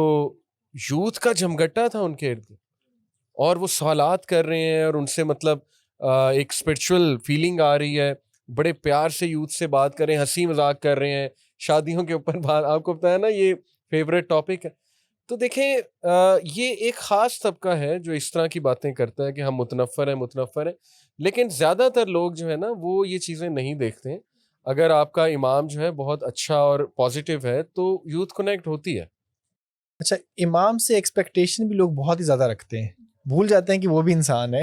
یوتھ کا جھمگٹا تھا ان کے ارد، اور وہ سوالات کر رہے ہیں، اور ان سے مطلب ایک اسپرچول فیلنگ آ رہی ہے، بڑے پیار سے یوتھ سے بات کر رہے ہیں، ہنسی مذاق کر رہے ہیں، شادیوں کے اوپر بات. آپ کو پتا ہے نا یہ فیوریٹ ٹاپک ہے. تو دیکھیں یہ ایک خاص طبقہ ہے جو اس طرح کی باتیں کرتا ہے کہ ہم متنفر ہیں، لیکن زیادہ تر لوگ جو ہے نا وہ یہ چیزیں نہیں دیکھتے ہیں. اگر آپ کا امام جو ہے بہت اچھا اور پازیٹیو ہے تو یوتھ کنیکٹ ہوتی ہے. اچھا، امام سے ایکسپیکٹیشن بھی لوگ بہت ہی زیادہ رکھتے ہیں، بھول جاتے ہیں کہ وہ بھی انسان ہے،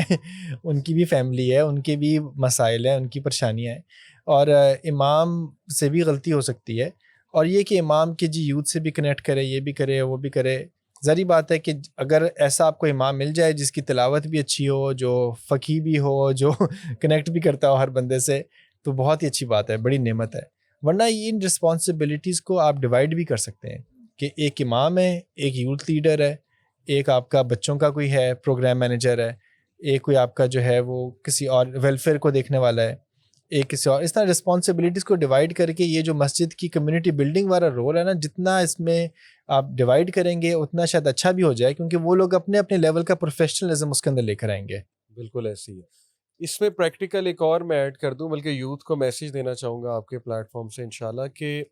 ان کی بھی فیملی ہے، ان کے بھی مسائل ہیں، ان کی پریشانیاں ہیں، اور امام سے بھی غلطی ہو سکتی ہے. اور یہ کہ امام کے جی یوتھ سے بھی کنیکٹ کرے، یہ بھی کرے وہ بھی کرے. ظاہری بات ہے کہ اگر ایسا آپ کو امام مل جائے جس کی تلاوت بھی اچھی ہو، جو فقیہ بھی ہو، جو کنیکٹ بھی کرتا ہو ہر بندے سے، تو بہت ہی اچھی بات ہے، بڑی نعمت ہے. ورنہ ان رسپانسبلٹیز کو آپ ڈیوائڈ بھی کر سکتے ہیں کہ ایک امام ہے، ایک یوتھ لیڈر ہے، ایک آپ کا بچوں کا کوئی ہے پروگرام مینیجر ہے، ایک کوئی آپ کا جو ہے وہ کسی اور ویلفیئر کو دیکھنے والا ہے، ایک کسی اور. اس طرح رسپانسبلٹیز کو ڈیوائڈ کر کے یہ جو مسجد کی کمیونٹی بلڈنگ والا رول ہے نا، جتنا اس میں آپ ڈیوائڈ کریں گے اتنا شاید اچھا بھی ہو جائے، کیونکہ وہ لوگ اپنے اپنے لیول کا پروفیشنلزم اس کے اندر لے کر آئیں گے. بالکل ایسی ہے. اس میں پریکٹیکل ایک اور میں ایڈ کر دوں، بلکہ یوتھ کو میسیج دینا چاہوں گا آپ کے پلیٹ فارم سے انشاءاللہ، کہ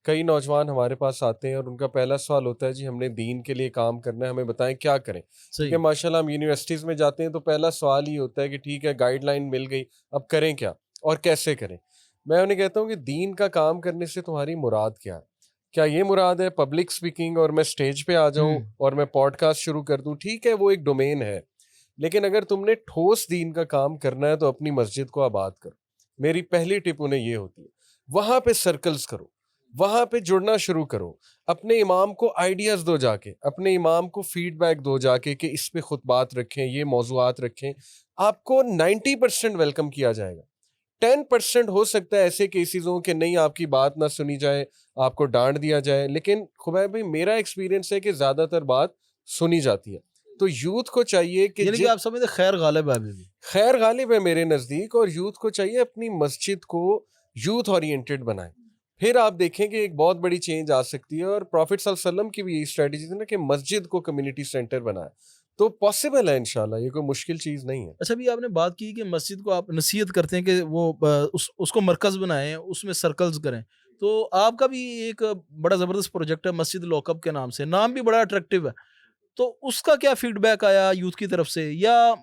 کئی نوجوان ہمارے پاس آتے ہیں اور ان کا پہلا سوال ہوتا ہے جی ہم نے دین کے لیے کام کرنا ہے، ہمیں بتائیں کیا کریں. کیونکہ ماشاءاللہ ہم یونیورسٹیز میں جاتے ہیں تو پہلا سوال ہی ہوتا ہے کہ ٹھیک ہے گائیڈ لائن مل گئی، اب کریں کیا اور کیسے کریں. میں انہیں کہتا ہوں کہ دین کا کام کرنے سے تمہاری مراد کیا ہے؟ کیا یہ مراد ہے پبلک سپیکنگ اور میں سٹیج پہ آ جاؤں اور میں پوڈ کاسٹ شروع کر دوں؟ ٹھیک ہے وہ ایک ڈومین ہے، لیکن اگر تم نے ٹھوس دین کا کام کرنا ہے تو اپنی مسجد کو آباد کرو. میری پہلی ٹپ انہیں یہ ہوتی ہے، وہاں پہ سرکلز کرو، وہاں پہ جڑنا شروع کرو، اپنے امام کو آئیڈیاز دو جا کے، اپنے امام کو فیڈ بیک دو جا کے کہ اس پہ خطبات رکھیں، یہ موضوعات رکھیں. آپ کو 90% ویلکم کیا جائے گا. 10% ہو سکتا ہے ایسے کیسز ہوں کہ نہیں آپ کی بات نہ سنی جائے، آپ کو ڈانٹ دیا جائے، لیکن خبیب بھائی میرا ایکسپیرینس ہے کہ زیادہ تر بات سنی جاتی ہے. تو یوتھ کو چاہیے کہ یعنی کہ آپ سمجھتے خیر غالب ہے ابھی بھی؟ خیر غالب ہے میرے نزدیک، اور یوتھ کو چاہیے اپنی مسجد کو یوتھ اورینٹڈ بنائیں. پھر آپ دیکھیں کہ ایک بہت بڑی چینج آ سکتی ہے. اور پروفٹ صلی اللہ علیہ وسلم کی بھی یہی اسٹریٹجی تھی نا کہ مسجد کو کمیونٹی سینٹر بنائے. تو پاسبل ہے انشاءاللہ، یہ کوئی مشکل چیز نہیں ہے. اچھا بھی آپ نے بات کی کہ مسجد کو آپ نصیحت کرتے ہیں کہ وہ اس کو مرکز بنائیں، اس میں سرکلز کریں. تو آپ کا بھی ایک بڑا زبردست پروجیکٹ ہے مسجد لاک اپ کے نام سے، نام بھی بڑا اٹریکٹیو ہے. تو اس کا کیا فیڈ بیک آیا یوتھ کی طرف سے، یا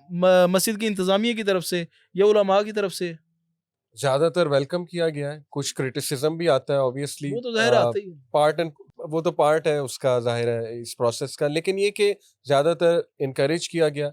مسجد کی انتظامیہ کی طرف سے، یا علماء کی طرف سے؟ زیادہ تر ویلکم کیا گیا ہے، کچھ کرٹیسزم بھی آتا ہے اوبیسلی، وہ تو ظاہر آتا ہی ہے. وہ تو پارٹ ہے اس کا، ظاہر ہے اس پروسیس کا، لیکن یہ کہ زیادہ تر انکریج کیا گیا.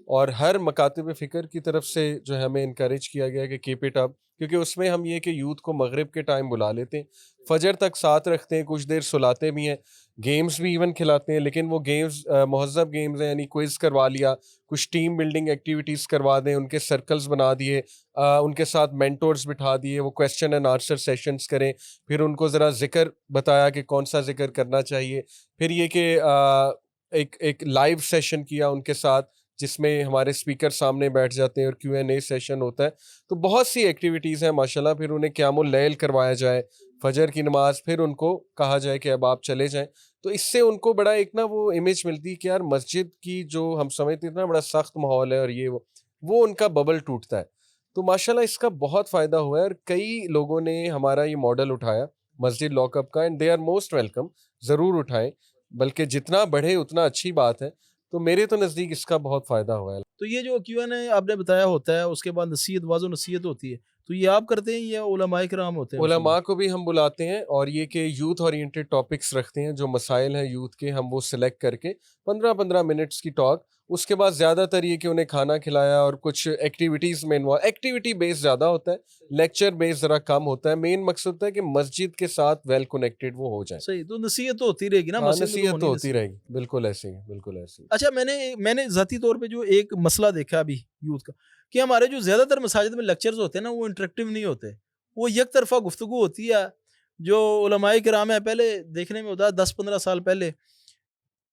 اور ہر مکاتب فکر کی طرف سے جو ہے ہمیں انکریج کیا گیا کہ کیپ اٹ اپ، کیونکہ اس میں ہم یہ کہ یوتھ کو مغرب کے ٹائم بلا لیتے ہیں، فجر تک ساتھ رکھتے ہیں، کچھ دیر سلاتے بھی ہیں، گیمز بھی ایون کھلاتے ہیں، لیکن وہ گیمز مہذب گیمز ہیں، یعنی کوئز کروا لیا، کچھ ٹیم بلڈنگ ایکٹیویٹیز کروا دیں، ان کے سرکلز بنا دیے، ان کے ساتھ مینٹورز بٹھا دیے، وہ کویسچن اینڈ آنسر سیشنز کریں، پھر ان کو ذرا ذکر بتایا کہ کون سا ذکر کرنا چاہیے، پھر یہ کہ ایک لائیو سیشن کیا ان کے ساتھ جس میں ہمارے اسپیکر سامنے بیٹھ جاتے ہیں اور کیو این اے سیشن ہوتا ہے، تو بہت سی ایکٹیویٹیز ہیں ماشاءاللہ. پھر انہیں قیام اللیل کروایا جائے، فجر کی نماز، پھر ان کو کہا جائے کہ اب آپ چلے جائیں. تو اس سے ان کو بڑا ایک نا وہ امیج ملتی ہے کہ یار مسجد کی جو ہم سمجھتے ہیں نا بڑا سخت ماحول ہے اور یہ وہ ان کا ببل ٹوٹتا ہے. تو ماشاءاللہ اس کا بہت فائدہ ہوا ہے اور کئی لوگوں نے ہمارا یہ ماڈل اٹھایا مسجد لاک اپ کا، and they are most welcome, ضرور اٹھائیں، بلکہ جتنا بڑھے اتنا اچھی بات ہے. تو میرے تو نزدیک اس کا بہت فائدہ ہوا ہے. تو یہ جو کیو این اے آپ نے بتایا ہوتا ہے، اس کے بعد نصیحت، واضح و نصیحت ہوتی ہے، تو یہ آپ کرتے ہیں یا علماء کرام ہوتے ہیں؟ علماء کو بھی ہم بلاتے ہیں، اور یہ کہ یوتھ اورینٹیڈ ٹاپکس رکھتے ہیں، جو مسائل ہیں یوتھ کے ہم وہ سلیکٹ کر کے 15 منٹس کی ٹاک. اس کے بعد زیادہ تر یہ کہ انہیں کھانا کھلایا اور کچھ ایکٹیویٹیز میں ایکٹیویٹی بیس زیادہ ہوتا ہے، لیکچر بیس ذرا کم ہوتا ہے. مین مقصد ہوتا ہے کہ مسجد کے ساتھ ویل کنیکٹڈ وہ ہو جائیں. صحیح، تو نصیحت تو ہوتی رہے گی نا، ہاں، مسجد میں نصیحت تو ہونی ہوتی رہے گی، بالکل ایسے ہی، بالکل ایسے ہی. اچھا، میں نے ذاتی طور پہ جو ایک مسئلہ دیکھا ابھی یوتھ کا، کہ ہمارے جو زیادہ تر مساجد میں لیکچرز ہوتے ہیں نا، وہ انٹریکٹیو نہیں ہوتے، وہ یک طرفہ گفتگو ہوتی ہے. جو علماء کرام ہیں، پہلے دیکھنے میں ہوتا ہے 10-15 سال پہلے،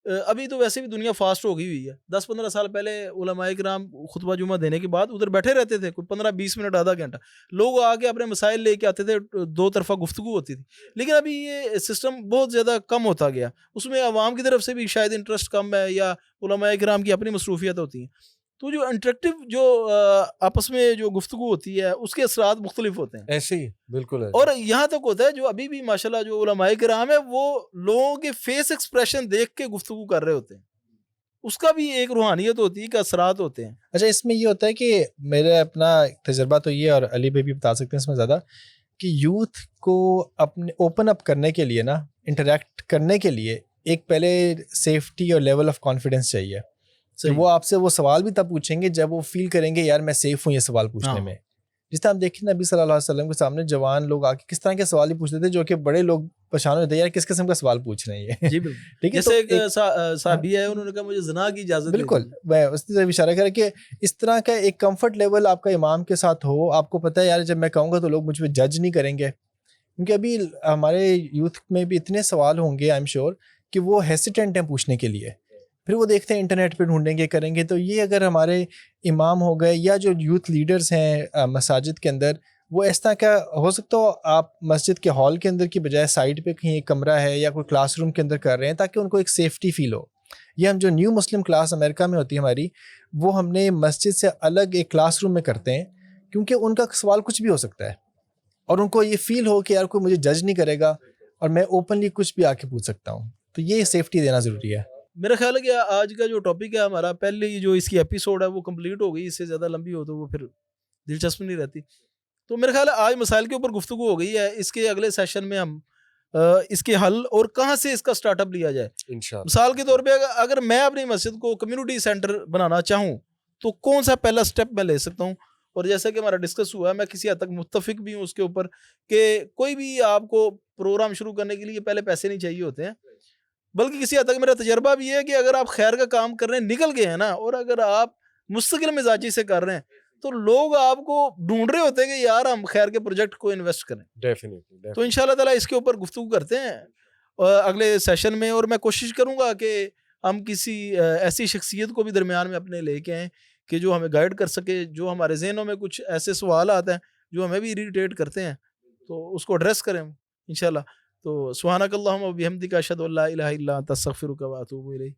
ابھی تو ویسے بھی دنیا فاسٹ ہو گئی ہوئی ہے، 10-15 سال پہلے علماء کرام خطبہ جمعہ دینے کے بعد ادھر بیٹھے رہتے تھے، کوئی 15-20 منٹ، آدھا گھنٹہ، لوگ آ کے اپنے مسائل لے کے آتے تھے، دو طرفہ گفتگو ہوتی تھی. لیکن ابھی یہ سسٹم بہت زیادہ کم ہوتا گیا، اس میں عوام کی طرف سے بھی شاید انٹرسٹ کم ہے، یا علماء کرام کی اپنی مصروفیت ہوتی ہیں. تو جو انٹریکٹیو جو آپس میں جو گفتگو ہوتی ہے، اس کے اثرات مختلف ہوتے ہیں. ایسے ہی، بالکل ایسے. اور یہاں تک ہوتا ہے جو ابھی بھی ماشاءاللہ جو علماء کرام ہے، وہ لوگوں کے فیس ایکسپریشن دیکھ کے گفتگو کر رہے ہوتے ہیں، اس کا بھی ایک روحانیت ہوتی ہے کہ اثرات ہوتے ہیں. اچھا، اس میں یہ ہوتا ہے کہ میرا اپنا تجربہ تو یہ، اور علی بھائی بھی بتا سکتے ہیں اس میں زیادہ، کہ یوتھ کو اپنے اوپن اپ کرنے کے لیے نا، انٹریکٹ کرنے کے لیے ایک پہلے سیفٹی اور لیول آف کانفیڈنس چاہیے. کہ وہ آپ سے وہ سوال بھی تب پوچھیں گے جب وہ فیل کریں گے یار میں سیف ہوں یہ سوال پوچھنے میں. جس طرح ہم دیکھیں نبی صلی اللہ علیہ وسلم کے سامنے جوان لوگ آ کے کس طرح کے سوال ہی پوچھتے تھے، جو کہ بڑے لوگ پریشان ہوتے ہیں یار کس قسم کا سوال پوچھ رہے ہیں. جی بالکل. ٹھیک ہے، جیسے ایک صحابی ہے، انہوں نے کہا مجھے زنا کی اجازت. بالکل، میں اس طرح اشارہ کرا کہ اس طرح کا ایک کمفرٹ لیول آپ کا امام کے ساتھ ہو، آپ کو پتہ ہے یار جب میں کہوں گا تو لوگ مجھ پہ جج نہیں کریں گے. کیونکہ ابھی ہمارے یوتھ میں بھی اتنے سوال ہوں گے آئی ایم شیور کہ وہ ہیسیٹنٹ ہیں پوچھنے کے لیے، پھر وہ دیکھتے ہیں انٹرنیٹ پہ ڈھونڈیں گے، کریں گے. تو یہ اگر ہمارے امام ہو گئے یا جو یوتھ لیڈرز ہیں مساجد کے اندر، وہ اس طرح کا ہو سکتا ہو آپ مسجد کے ہال کے اندر کی بجائے سائڈ پہ کہیں ایک کمرہ ہے یا کوئی کلاس روم کے اندر کر رہے ہیں، تاکہ ان کو ایک سیفٹی فیل ہو. یہ ہم جو نیو مسلم کلاس امریکہ میں ہوتی ہے ہماری، وہ ہم نے مسجد سے الگ ایک کلاس روم میں کرتے ہیں، کیونکہ ان کا سوال کچھ بھی ہو سکتا ہے اور ان کو یہ فیل ہو کہ یار کوئی مجھے جج نہیں کرے گا اور میں اوپنلی کچھ بھی آ کے پوچھ سکتا ہوں. تو یہ سیفٹی دینا ضروری ہے. میرا خیال ہے کہ آج کا جو ٹاپک ہے ہمارا، پہلے جو اس کی ایپیسوڈ ہے وہ کمپلیٹ ہو گئی، اس سے زیادہ لمبی ہو تو وہ پھر دلچسپ نہیں رہتی. تو میرا خیال ہے آج مسائل کے اوپر گفتگو ہو گئی ہے. اس کے اگلے سیشن میں ہم اس کے حل اور کہاں سے اس کا سٹارٹ اپ لیا جائے. انشاءاللہ. مثال کے طور پہ اگر میں اپنی مسجد کو کمیونٹی سینٹر بنانا چاہوں تو کون سا پہلا سٹیپ میں لے سکتا ہوں. اور جیسا کہ ہمارا ڈسکس ہوا ہے، میں کسی حد تک متفق بھی ہوں اس کے اوپر کہ کوئی بھی آپ کو پروگرام شروع کرنے کے لیے پہلے پیسے نہیں چاہیے ہوتے ہیں، بلکہ کسی حد تک میرا تجربہ بھی ہے کہ اگر آپ خیر کا کام کر رہے ہیں، نکل گئے ہیں نا، اور اگر آپ مستقل مزاجی سے کر رہے ہیں تو لوگ آپ کو ڈھونڈ رہے ہوتے ہیں کہ یار ہم خیر کے پروجیکٹ کو انویسٹ کریں. ڈیفینیٹلی. تو انشاءاللہ تعالیٰ اس کے اوپر گفتگو کرتے ہیں اگلے سیشن میں، اور میں کوشش کروں گا کہ ہم کسی ایسی شخصیت کو بھی درمیان میں اپنے لے کے آئیں کہ جو ہمیں گائیڈ کر سکے، جو ہمارے ذہنوں میں کچھ ایسے سوالات ہیں جو ہمیں بھی اریٹیٹ کرتے ہیں تو اس کو ایڈریس کریں انشاءاللہ. تو سبحانک اللہم و بحمدک اشہد ان لا الہ الا انت استغفرک و اتوب الیک.